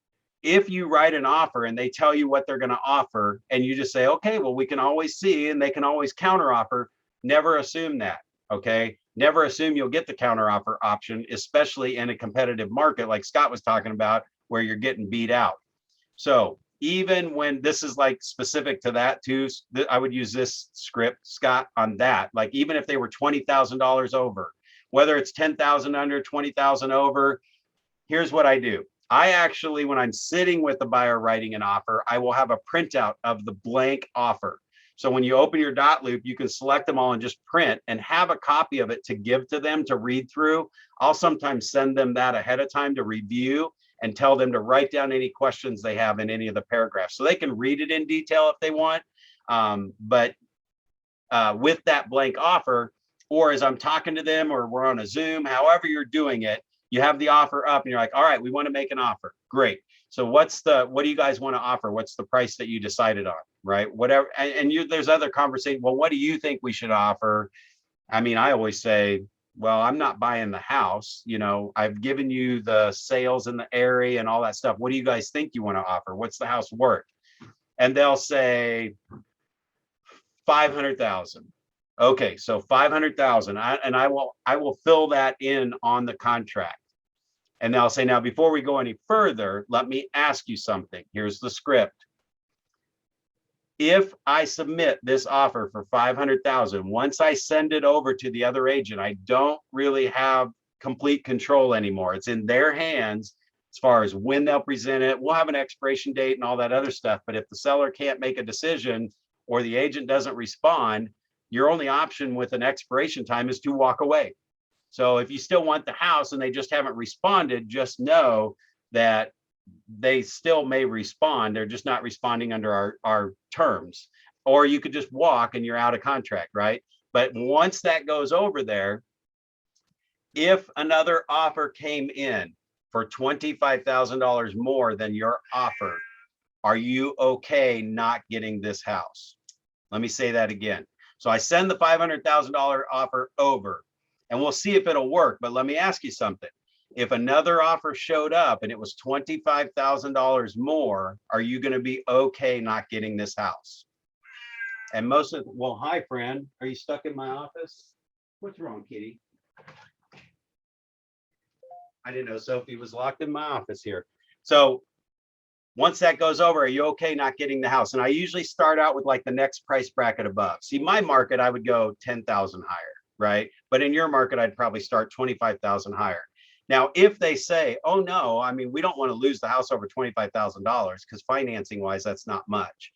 if you write an offer and they tell you what they're going to offer and you just say, okay, well, we can always see, and they can always counter offer, never assume that. Okay, never assume you'll get the counter offer option, especially in a competitive market like Scott was talking about, where you're getting beat out. So even when this is like specific to that too, I would use this script, Scott, on that. Like even if they were $20,000 over, whether it's 10,000 under, 20,000 over, here's what I do. I actually, when I'm sitting with the buyer writing an offer, I will have a printout of the blank offer. So when you open your dot loop, you can select them all and just print and have a copy of it to give to them to read through. I'll sometimes send them that ahead of time to review and tell them to write down any questions they have in any of the paragraphs, so they can read it in detail if they want. But with that blank offer, or as I'm talking to them, or we're on a Zoom, however you're doing it, you have the offer up and you're like, all right, we want to make an offer. Great. So what do you guys want to offer? What's the price that you decided on, right? Whatever. And there's other conversation. Well, what do you think we should offer? I mean, I always say, well, I'm not buying the house. You know, I've given you the sales in the area and all that stuff. What do you guys think you want to offer? What's the house worth? And they'll say 500,000. Okay, so 500,000, and I will fill that in on the contract. And they'll say, now, before we go any further, let me ask you something. Here's the script. If I submit this offer for 500,000, once I send it over to the other agent, I don't really have complete control anymore. It's in their hands as far as when they'll present it. We'll have an expiration date and all that other stuff. But if the seller can't make a decision or the agent doesn't respond, your only option with an expiration time is to walk away. So if you still want the house and they just haven't responded, just know that they still may respond. They're just not responding under our terms. Or you could just walk and you're out of contract, right? But once that goes over there, if another offer came in for $25,000 more than your offer, are you okay not getting this house? Let me say that again. So I send the $500,000 offer over and we'll see if it'll work. But let me ask you something. If another offer showed up and it was $25,000 more, are you going to be okay not getting this house? And most of, well, hi, friend. Are you stuck in my office? What's wrong, kitty? I didn't know Sophie was locked in my office here. So once that goes over, are you okay not getting the house? And I usually start out with like the next price bracket above. See, my market, I would go 10,000 higher, right? But in your market, I'd probably start 25,000 higher. Now, if they say, oh no, I mean, we don't want to lose the house over $25,000 because financing wise, that's not much.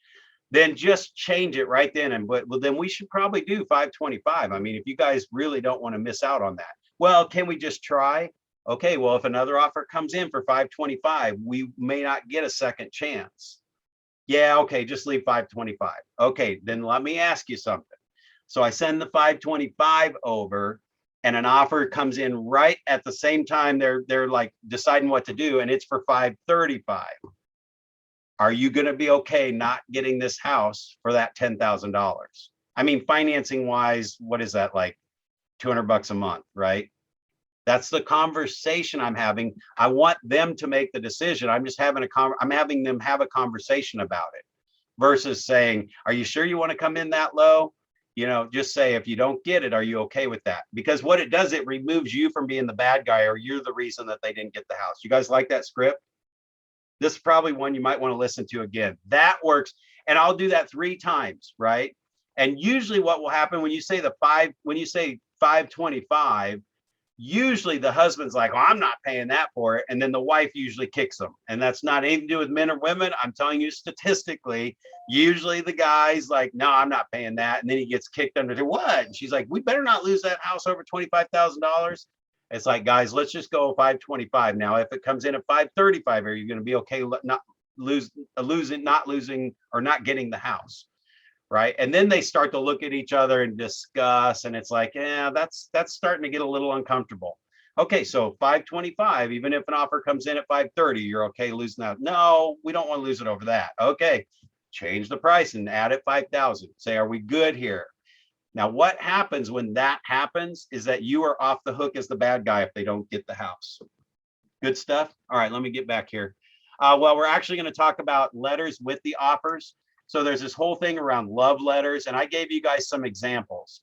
Then just change it right then. And well, then we should probably do 525. I mean, if you guys really don't want to miss out on that, well, can we just try? Okay, well, if another offer comes in for 525, we may not get a second chance. Yeah, okay, just leave 525. Okay, then let me ask you something. So I send the 525 over and an offer comes in right at the same time they're like deciding what to do, and it's for 535. Are you going to be okay not getting this house for that $10,000? I mean, financing wise, what is that, like $200 a month, right? That's the conversation I'm having. I want them to make the decision. I'm just having I'm having them have a conversation about it versus saying, are you sure you want to come in that low? You know, just say, if you don't get it, are you okay with that? Because what it does, it removes you from being the bad guy, or you're the reason that they didn't get the house. You guys like that script? This is probably one you might want to listen to again. That works. And I'll do that 3 times, right? And usually what will happen when you say 525, usually the husband's like, well, I'm not paying that for it. And then the wife usually kicks them. And that's not anything to do with men or women. I'm telling you statistically, usually the guy's like, no, I'm not paying that. And then he gets kicked under to what? And she's like, we better not lose that house over $25,000. It's like, guys, let's just go 525. Now, if it comes in at 535, are you going to be okay not losing or not getting the house? Right. And then they start to look at each other and discuss. And it's like, yeah, that's starting to get a little uncomfortable. Okay, so 525, even if an offer comes in at 530, you're okay losing that. No, we don't want to lose it over that. Okay, change the price and add it 5,000. Say, are we good here? Now, what happens when that happens is that you are off the hook as the bad guy if they don't get the house. Good stuff. All right, let me get back here. Well, we're actually going to talk about letters with the offers. So there's this whole thing around love letters, and I gave you guys some examples.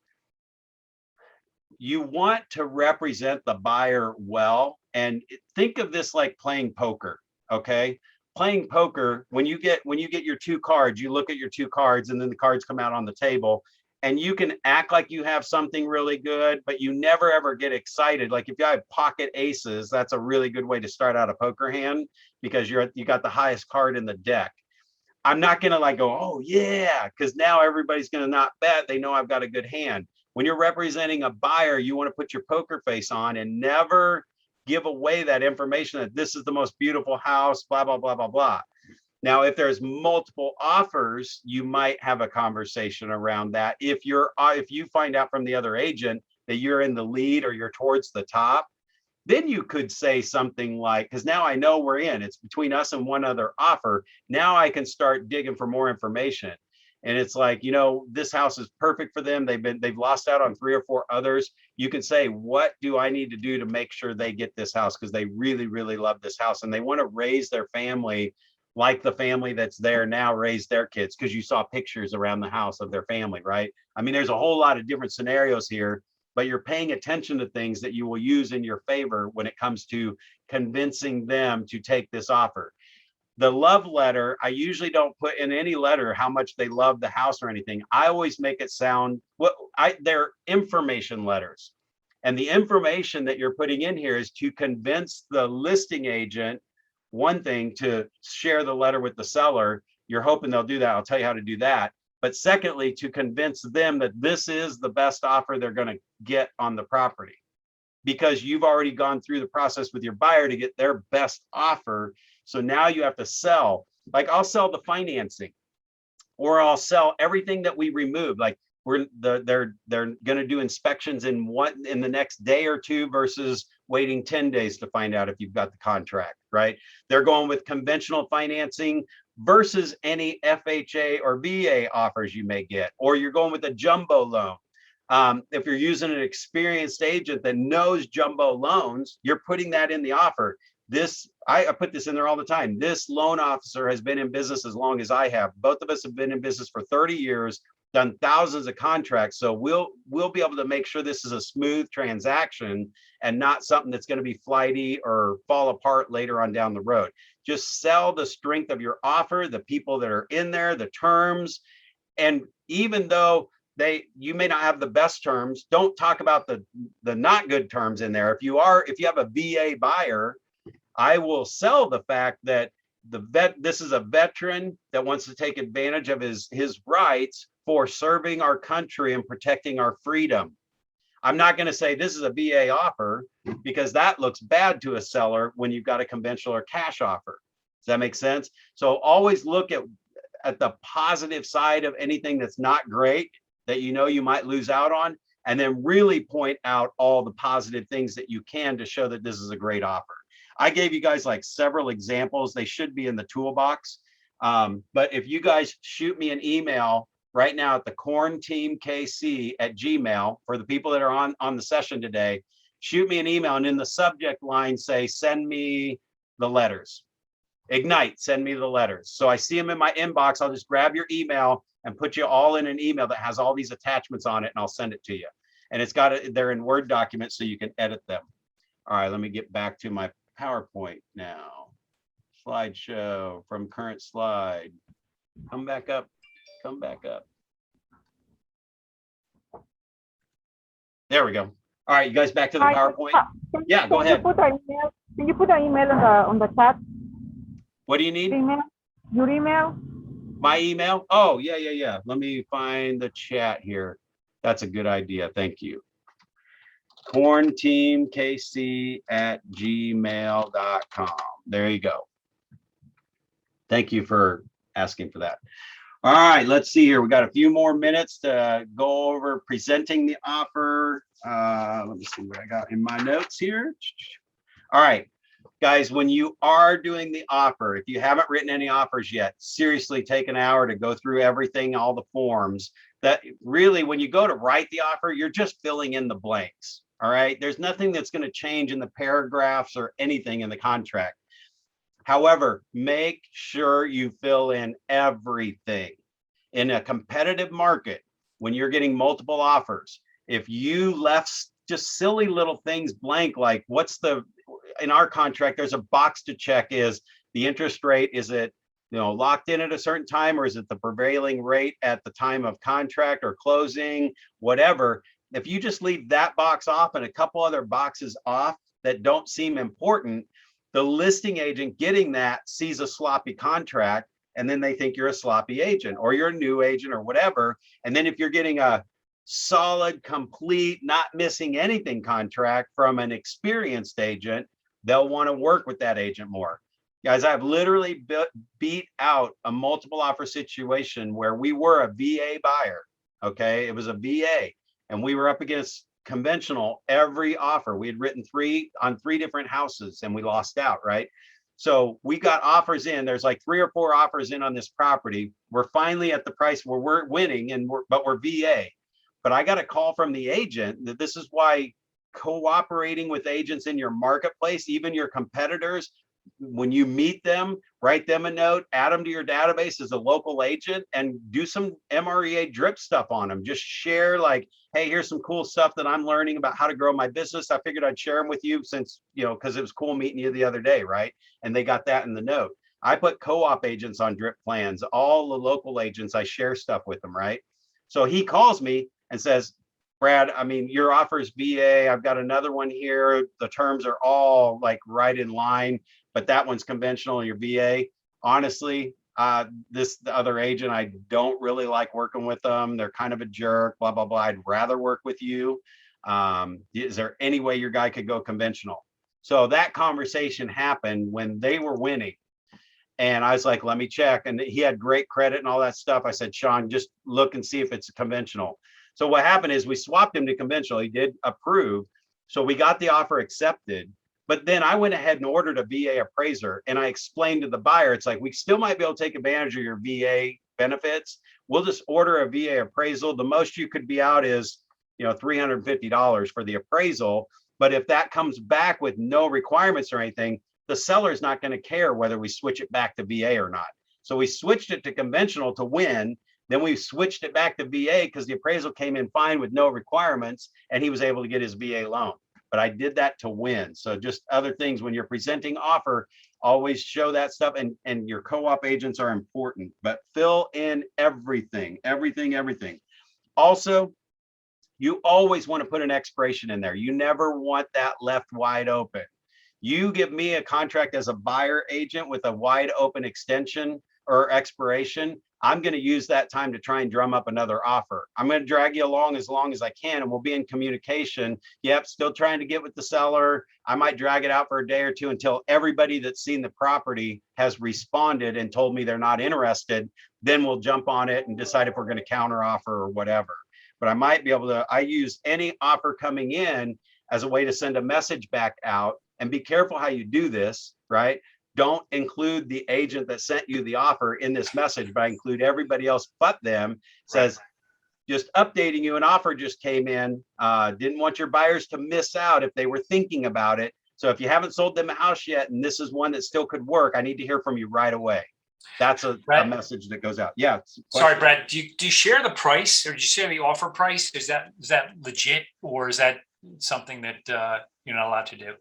You want to represent the buyer well, and think of this like playing poker, okay? Playing poker, when you get your 2 cards, you look at your 2 cards, and then the cards come out on the table, and you can act like you have something really good, but you never ever get excited. Like if you have pocket aces, that's a really good way to start out a poker hand because you got the highest card in the deck. I'm not going to like go, oh yeah, because now everybody's going to not bet. They know I've got a good hand. When you're representing a buyer, you want to put your poker face on and never give away that information that this is the most beautiful house, blah, blah, blah, blah, blah. Now, if there's multiple offers, you might have a conversation around that. If you find out from the other agent that you're in the lead or you're towards the top, then you could say something like, because now I know we're in, it's between us and one other offer. Now I can start digging for more information. And it's like, you know, this house is perfect for them. They've lost out on 3 or 4 others. You can say, what do I need to do to make sure they get this house? Because they really, really love this house and they want to raise their family like the family that's there now raised their kids, because you saw pictures around the house of their family, right? I mean, there's a whole lot of different scenarios here, but you're paying attention to things that you will use in your favor when it comes to convincing them to take this offer. The love letter, I usually don't put in any letter how much they love the house or anything. I always make it sound, they're information letters. And the information that you're putting in here is to convince the listing agent, one thing, to share the letter with the seller. You're hoping they'll do that. I'll tell you how to do that. But secondly, to convince them that this is the best offer they're going to get on the property, because you've already gone through the process with your buyer to get their best offer. So now you have to sell. Like I'll sell the financing, or I'll sell everything that we removed. Like they're going to do inspections in the next day or 2 versus waiting 10 days to find out if you've got the contract, right? They're going with conventional financing versus any FHA or VA offers you may get, or you're going with a jumbo loan. If you're using an experienced agent that knows jumbo loans, you're putting that in the offer. I put this in there all the time. This loan officer has been in business as long as I have. Both of us have been in business for 30 years, done thousands of contracts. So we'll be able to make sure this is a smooth transaction and not something that's going to be flighty or fall apart later on down the road. Just sell the strength of your offer, the people that are in there, the terms. And even though you may not have the best terms, don't talk about the not good terms in there. If you have a VA buyer, I will sell the fact that this is a veteran that wants to take advantage of his rights for serving our country and protecting our freedom. I'm not going to say this is a VA offer, because that looks bad to a seller when you've got a conventional or cash offer. Does that make sense? So always look at the positive side of anything that's not great, that you know you might lose out on, and then really point out all the positive things that you can to show that this is a great offer. I gave you guys like several examples. They should be in the toolbox. But if you guys shoot me an email right now at the kornteamkc@gmail.com for the people that are on the session today, shoot me an email and in the subject line say, send me the letters. Ignite, send me the letters. So I see them in my inbox. I'll just grab your email and put you all in an email that has all these attachments on it, and I'll send it to you. And it's got it, they're in Word documents so you can edit them. All right, let me get back to my PowerPoint now. Slideshow from current slide. Come back up, come back up. There we go. All right, you guys back to the PowerPoint? Yeah, go ahead. Can you put an email on the chat? What do you need? Email? Your email? My email? Oh, yeah. Let me find the chat here. That's a good idea. Thank you. kornteamkc@gmail.com. There you go. Thank you for asking for that. All right, let's see here. We got a few more minutes to go over presenting the offer. Let me see what I got in my notes here. All right, guys, when you are doing the offer, if you haven't written any offers yet, seriously take an hour to go through everything, all the forms. That really, when you go to write the offer, you're just filling in the blanks. All right, there's nothing that's going to change in the paragraphs or anything in the contract. However, make sure you fill in everything. In a competitive market, when you're getting multiple offers, if you left just silly little things blank, like what's the, in our contract, there's a box to check, is the interest rate, is it, you know, locked in at a certain time, or is it the prevailing rate at the time of contract or closing, whatever. If you just leave that box off and a couple other boxes off that don't seem important, the listing agent getting that sees a sloppy contract, and then they think you're a sloppy agent or you're a new agent or whatever. And then if you're getting a solid, complete, not missing anything contract from an experienced agent, they'll want to work with that agent more. Guys, I've literally beat out a multiple offer situation where we were a VA buyer. Okay, it was a VA, and we were up against conventional every offer. We had written on three different houses, and we lost out, right? So we got offers in. There's like 3 or 4 offers in on this property. We're finally at the price where we're winning, and but we're VA. But I got a call from the agent that this is why cooperating with agents in your marketplace, even your competitors, when you meet them, write them a note, add them to your database as a local agent, and do some MREA drip stuff on them. Just share, like, hey, here's some cool stuff that I'm learning about how to grow my business. I figured I'd share them with you since, you know, because it was cool meeting you the other day, right? And they got that in the note. I put co-op agents on drip plans. All the local agents, I share stuff with them, right? So he calls me and says, Brad, I mean, your offer is VA. I've got another one here. The terms are all like right in line, but that one's conventional and your VA. Honestly, the other agent, I don't really like working with them. They're kind of a jerk, blah, blah, blah. I'd rather work with you. Is there any way your guy could go conventional? So that conversation happened when they were winning. And I was like, let me check. And he had great credit and all that stuff. I said, Sean, just look and see if it's conventional. So what happened is we swapped him to conventional. He did approve. So we got the offer accepted. But then I went ahead and ordered a VA appraiser, and I explained to the buyer, it's like, we still might be able to take advantage of your VA benefits. We'll just order a VA appraisal. The most you could be out is, you know, $350 for the appraisal. But if that comes back with no requirements or anything, the seller's not going to care whether we switch it back to VA or not. So we switched it to conventional to win. Then we switched it back to VA because the appraisal came in fine with no requirements, and he was able to get his VA loan. But I did that to win. So just other things, when you're presenting offer, always show that stuff, and your co-op agents are important, but fill in everything. Also, you always want to put an expiration in there. You never want that left wide open. You give me a contract as a buyer agent with a wide open extension or expiration, I'm going to use that time to try and drum up another offer. I'm going to drag you along as I can, and we'll be in communication. Yep, still trying to get with the seller. I might drag it out for a day or two until everybody that's seen the property has responded and told me they're not interested. Then we'll jump on it and decide if we're going to counter offer or whatever. But I might be able to, I use any offer coming in as a way to send a message back out. And be careful how you do this, right? Don't include the agent that sent you the offer in this message, but include everybody else but them. Says, just updating you, an offer just came in. Didn't want your buyers to miss out if they were thinking about it. So if you haven't sold them a house yet, and this is one that still could work, I need to hear from you right away. That's a message that goes out. Yeah. Sorry, Brad, do you share the price, or do you share the offer price? Is that legit, or is that something that you're not allowed to do?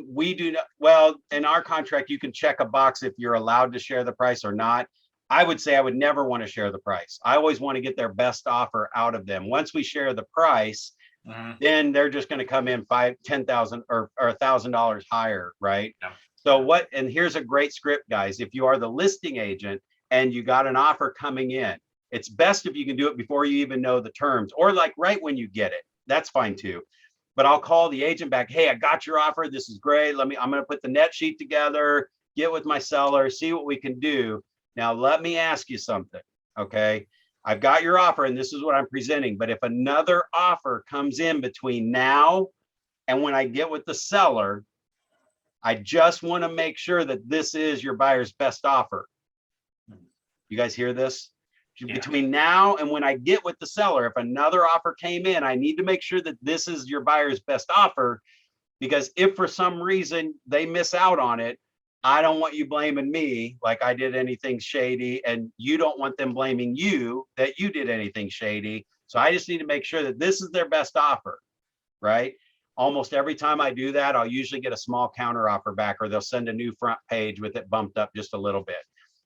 We do not. Well, in our contract, you can check a box if you're allowed to share the price or not. I would say I would never want to share the price. I always want to get their best offer out of them. Once we share the price, then they're just going to come in $5,000, $10,000 or $1,000 higher, right? Yeah. So what, and here's a great script, guys. If you are the listing agent and you got an offer coming in, it's best if you can do it before you even know the terms, or like right when you get it. That's fine too. But I'll call the agent back. Hey, I got your offer. This is great. I'm going to put the net sheet together, get with my seller, see what we can do. Now, let me ask you something. Okay. I've got your offer and this is what I'm presenting. But if another offer comes in between now and when I get with the seller, I just want to make sure that this is your buyer's best offer. You guys hear this? Yeah. Between now and when I get with the seller, if another offer came in, I need to make sure that this is your buyer's best offer, because if for some reason they miss out on it, I don't want you blaming me like I did anything shady, and you don't want them blaming you that you did anything shady. So I just need to make sure that this is their best offer, right? Almost every time I do that, I'll usually get a small counter offer back, or they'll send a new front page with it bumped up just a little bit.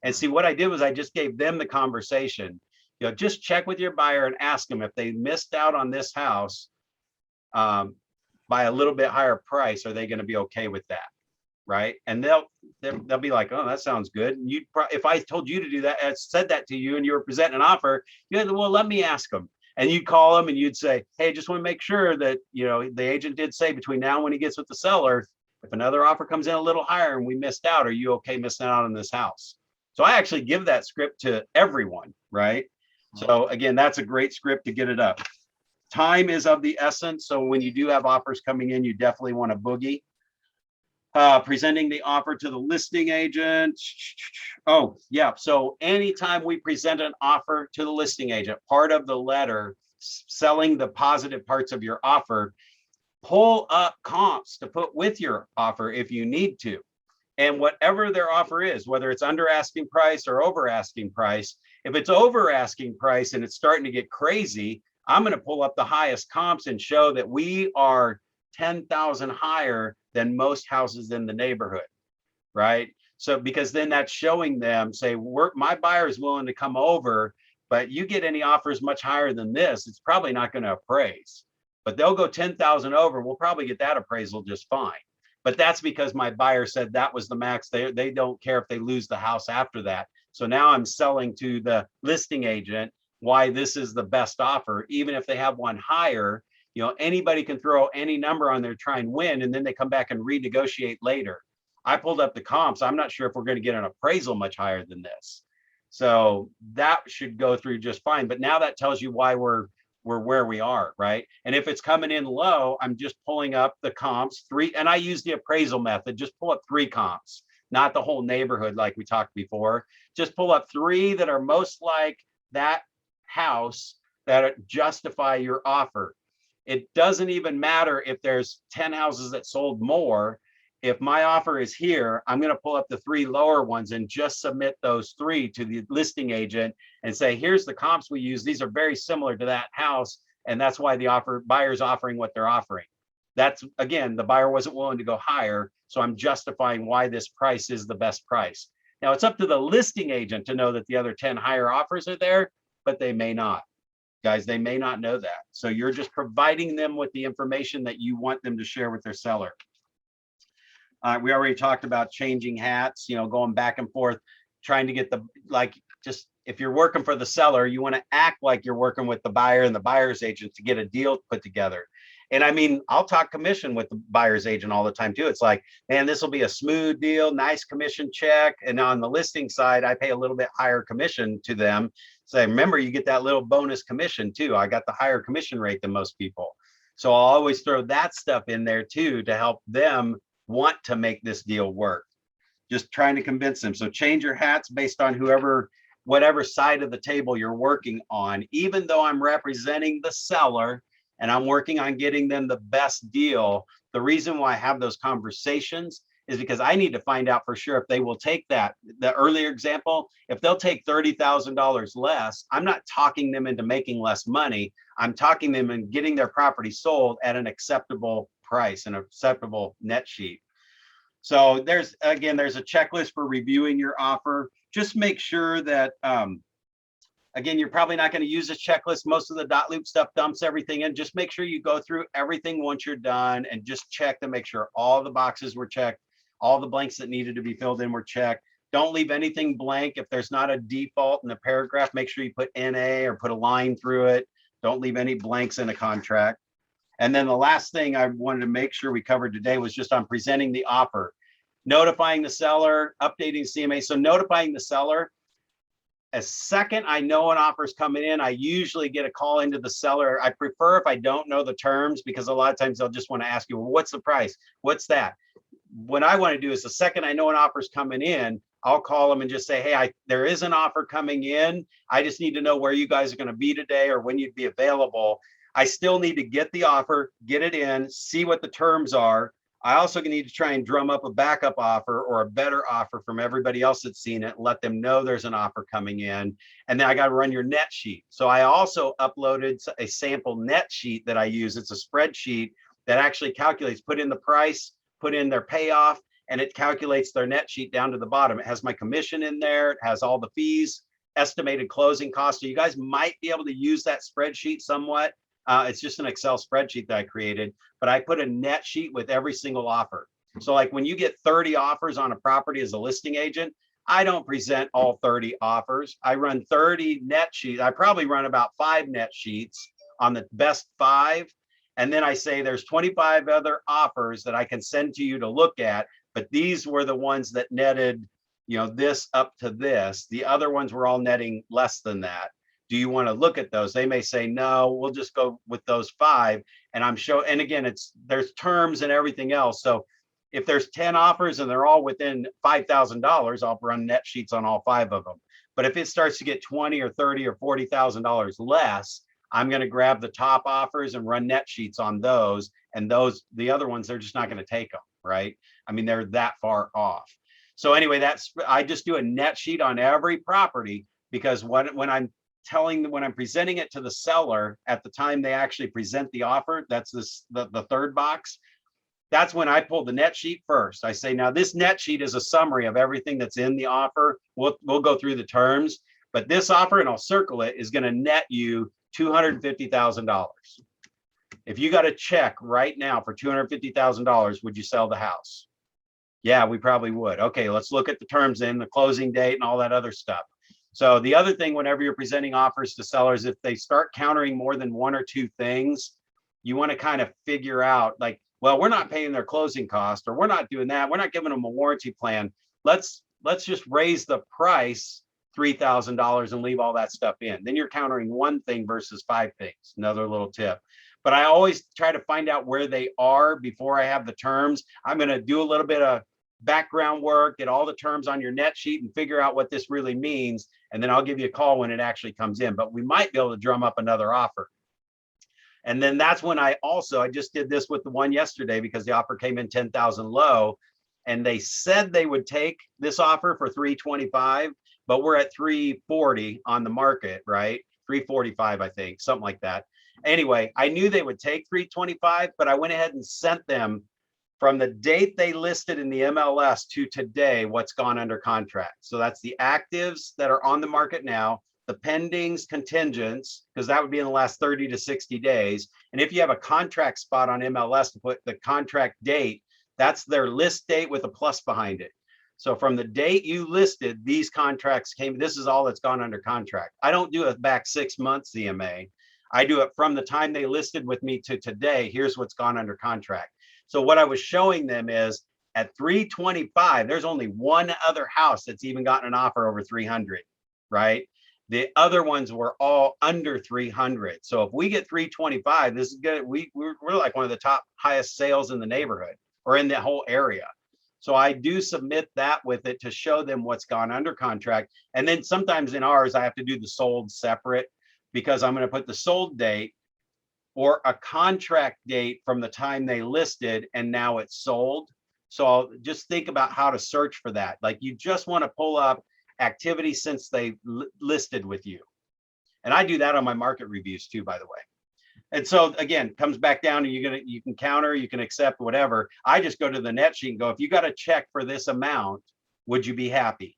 And see, what I did was I just gave them the conversation. You know, just check with your buyer and ask them if they missed out on this house by a little bit higher price, are they going to be okay with that? Right? And they'll be like, oh, that sounds good. And you, if I told you to do that, I said that to you, and you were presenting an offer, you had, well, let me ask them. And you'd call them and you'd say, hey, just want to make sure that, you know, the agent did say between now and when he gets with the seller, if another offer comes in a little higher and we missed out, are you okay missing out on this house? So I actually give that script to everyone, right? So again, that's a great script to get it up. Time is of the essence. So when you do have offers coming in, you definitely want to boogie. Presenting the offer to the listing agent. Oh, yeah. So anytime we present an offer to the listing agent, part of the letter selling the positive parts of your offer, pull up comps to put with your offer if you need to. And whatever their offer is, whether it's under asking price or over asking price, if it's over asking price and it's starting to get crazy, I'm going to pull up the highest comps and show that we are 10,000 higher than most houses in the neighborhood, right? So because then that's showing them, say, my buyer is willing to come over, but you get any offers much higher than this, it's probably not going to appraise. But they'll go 10,000 over, we'll probably get that appraisal just fine. But that's because my buyer said that was the max. They don't care if they lose the house after that. So now I'm selling to the listing agent why this is the best offer, even if they have one higher. You know, anybody can throw any number on there, try and win, and then they come back and renegotiate later. I pulled up the comps. I'm not sure if we're going to get an appraisal much higher than this. So that should go through just fine. But now that tells you why we're where we are, right? And if it's coming in low, I'm just pulling up the comps, and I use the appraisal method, just pull up 3 comps, not the whole neighborhood like we talked before. Just pull up 3 that are most like that house that justify your offer. It doesn't even matter if there's 10 houses that sold more. If my offer is here, I'm going to pull up the 3 lower ones and just submit those 3 to the listing agent and say, here's the comps we use. These are very similar to that house. And that's why the buyer's offering what they're offering. That's, again, the buyer wasn't willing to go higher. So I'm justifying why this price is the best price. Now it's up to the listing agent to know that the other 10 higher offers are there, but they may not. Guys, they may not know that. So you're just providing them with the information that you want them to share with their seller. We already talked about changing hats, you know, going back and forth, trying to get just if you're working for the seller, you want to act like you're working with the buyer and the buyer's agent to get a deal put together. And I mean, I'll talk commission with the buyer's agent all the time too. It's like, man, this will be a smooth deal, nice commission check. And on the listing side, I pay a little bit higher commission to them. So remember, you get that little bonus commission too. I got the higher commission rate than most people. So I'll always throw that stuff in there too to help them want to make this deal work. Just trying to convince them. So change your hats based on whoever whatever side of the table you're working on, even though I'm representing the seller and I'm working on getting them the best deal. The reason why I have those conversations is because I need to find out for sure if they will take that. The earlier example, if they'll take $30,000 less, I'm not talking them into making less money. I'm talking them and getting their property sold at an acceptable price, an acceptable net sheet. So there's a checklist for reviewing your offer. Just make sure that, again, you're probably not going to use this checklist. Most of the dot loop stuff dumps everything in. Just make sure you go through everything once you're done and just check to make sure all the boxes were checked. All the blanks that needed to be filled in were checked. Don't leave anything blank. If there's not a default in the paragraph, make sure you put NA or put a line through it. Don't leave any blanks in a contract. And then the last thing I wanted to make sure we covered today was just on presenting the offer, notifying the seller, updating CMA. So notifying the seller, as second I know an offer is coming in, I usually get a call into the seller. I prefer if I don't know the terms, because a lot of times they'll just want to ask you, well, what's the price? What's that? What I want to do is the second I know an offer is coming in, I'll call them and just say, hey, there is an offer coming in. I just need to know where you guys are going to be today or when you'd be available. I still need to get the offer, get it in, see what the terms are. I also need to try and drum up a backup offer or a better offer from everybody else that's seen it, let them know there's an offer coming in. And then I got to run your net sheet. So I also uploaded a sample net sheet that I use. It's a spreadsheet that actually calculates, put in the price, put in their payoff, and it calculates their net sheet down to the bottom. It has my commission in there. It has all the fees, estimated closing costs. So you guys might be able to use that spreadsheet somewhat. It's just an Excel spreadsheet that I created, but I put a net sheet with every single offer. So like when you get 30 offers on a property as a listing agent, I don't present all 30 offers. I run 30 net sheets. I probably run about 5 net sheets on the best 5. And then I say there's 25 other offers that I can send to you to look at, but these were the ones that netted, this up to this. The other ones were all netting less than that. Do you want to look at those? They may say, no, we'll just go with those 5. And and again, there's terms and everything else. So if there's 10 offers and they're all within $5,000, I'll run net sheets on all 5 of them. But if it starts to get $20 or $30 or $40,000 less, I'm going to grab the top offers and run net sheets on those. And the other ones, they're just not going to take them, right? I mean, they're that far off. So anyway, I just do a net sheet on every property, because when I'm presenting it to the seller at the time they actually present the offer, that's the third box. That's when I pull the net sheet first. I say, now this net sheet is a summary of everything that's in the offer. We'll go through the terms, but this offer, and I'll circle it, is going to net you $250,000. If you got a check right now for $250,000, would you sell the house? Yeah, we probably would. Okay, let's look at the terms in the closing date and all that other stuff. So the other thing, whenever you're presenting offers to sellers, if they start countering more than 1 or 2 things, you want to kind of figure out like, well, we're not paying their closing cost, or we're not doing that. We're not giving them a warranty plan. Let's just raise the price $3,000 and leave all that stuff in. Then you're countering 1 thing versus 5 things. Another little tip. But I always try to find out where they are before I have the terms. I'm going to do a little bit of background work, get all the terms on your net sheet and figure out what this really means. And then I'll give you a call when it actually comes in, but we might be able to drum up another offer. And then that's when I just did this with the one yesterday, because the offer came in 10,000 low, and they said they would take this offer for 325, but we're at 340 on the market, right? 345, I think, something like that. Anyway, I knew they would take 325, but I went ahead and sent them from the date they listed in the MLS to today what's gone under contract. So that's the actives that are on the market now, the pendings, contingents, because that would be in the last 30 to 60 days. And if you have a contract spot on MLS to put the contract date, that's their list date with a plus behind it. So from the date you listed, these contracts came, this is all that's gone under contract. I don't do it back 6 months CMA. I do it from the time they listed with me to today. Here's what's gone under contract. So what I was showing them is at 325, there's only 1 other house that's even gotten an offer over 300, right? The other ones were all under 300. So if we get 325, this is good. We're like one of the top highest sales in the neighborhood or in the whole area. So I do submit that with it to show them what's gone under contract. And then sometimes in ours, I have to do the sold separate because I'm going to put the sold date or a contract date from the time they listed and now it's sold. So I'll just think about how to search for that. Like you just want to pull up activity since they listed with you. And I do that on my market reviews too, by the way. And so again, comes back down to you can counter, you can accept whatever. I just go to the net sheet and go, if you got a check for this amount, would you be happy?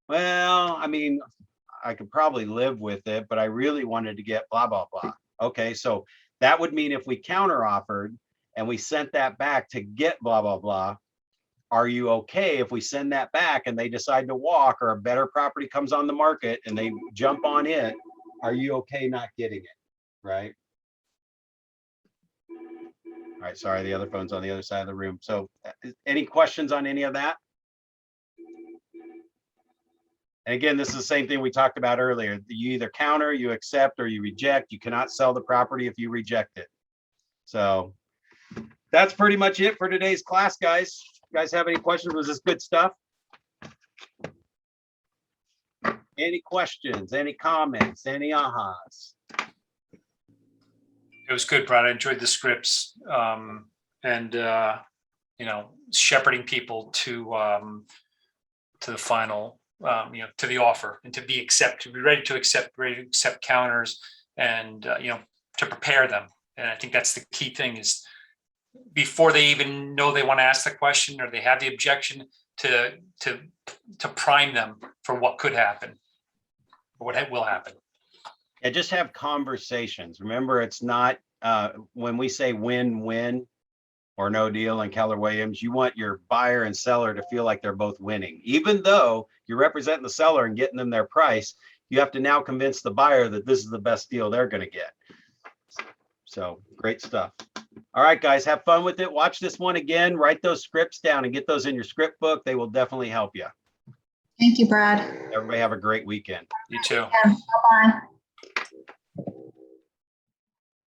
Well, I mean, I could probably live with it, but I really wanted to get blah, blah, blah. Okay, so that would mean if we counter offered and we sent that back to get blah, blah, blah, are you okay if we send that back and they decide to walk or a better property comes on the market and they jump on it? Are you okay not getting it? Right? All right, sorry, the other phone's on the other side of the room. So any questions on any of that? And again, this is the same thing we talked about earlier. You either counter, you accept, or you reject. You cannot sell the property if you reject it. So that's pretty much it for today's class, guys. You guys have any questions? Was this good stuff? Any questions, any comments, any ahas? It was good, Brad. I enjoyed the scripts and you know, shepherding people to the final, you know, to the offer and to be ready to accept counters and you know, to prepare them. And I think that's the key thing is before they even know they want to ask the question or they have the objection to prime them for what could happen or what will happen. Yeah, just have conversations. Remember, it's not when we say win-win or no deal in Keller Williams, you want your buyer and seller to feel like they're both winning. Even though you're representing the seller and getting them their price, you have to now convince the buyer that this is the best deal they're going to get. So great stuff. All right, guys, have fun with it. Watch this one again. Write those scripts down and get those in your script book. They will definitely help you. Thank you, Brad. Everybody have a great weekend. You too. Bye-bye.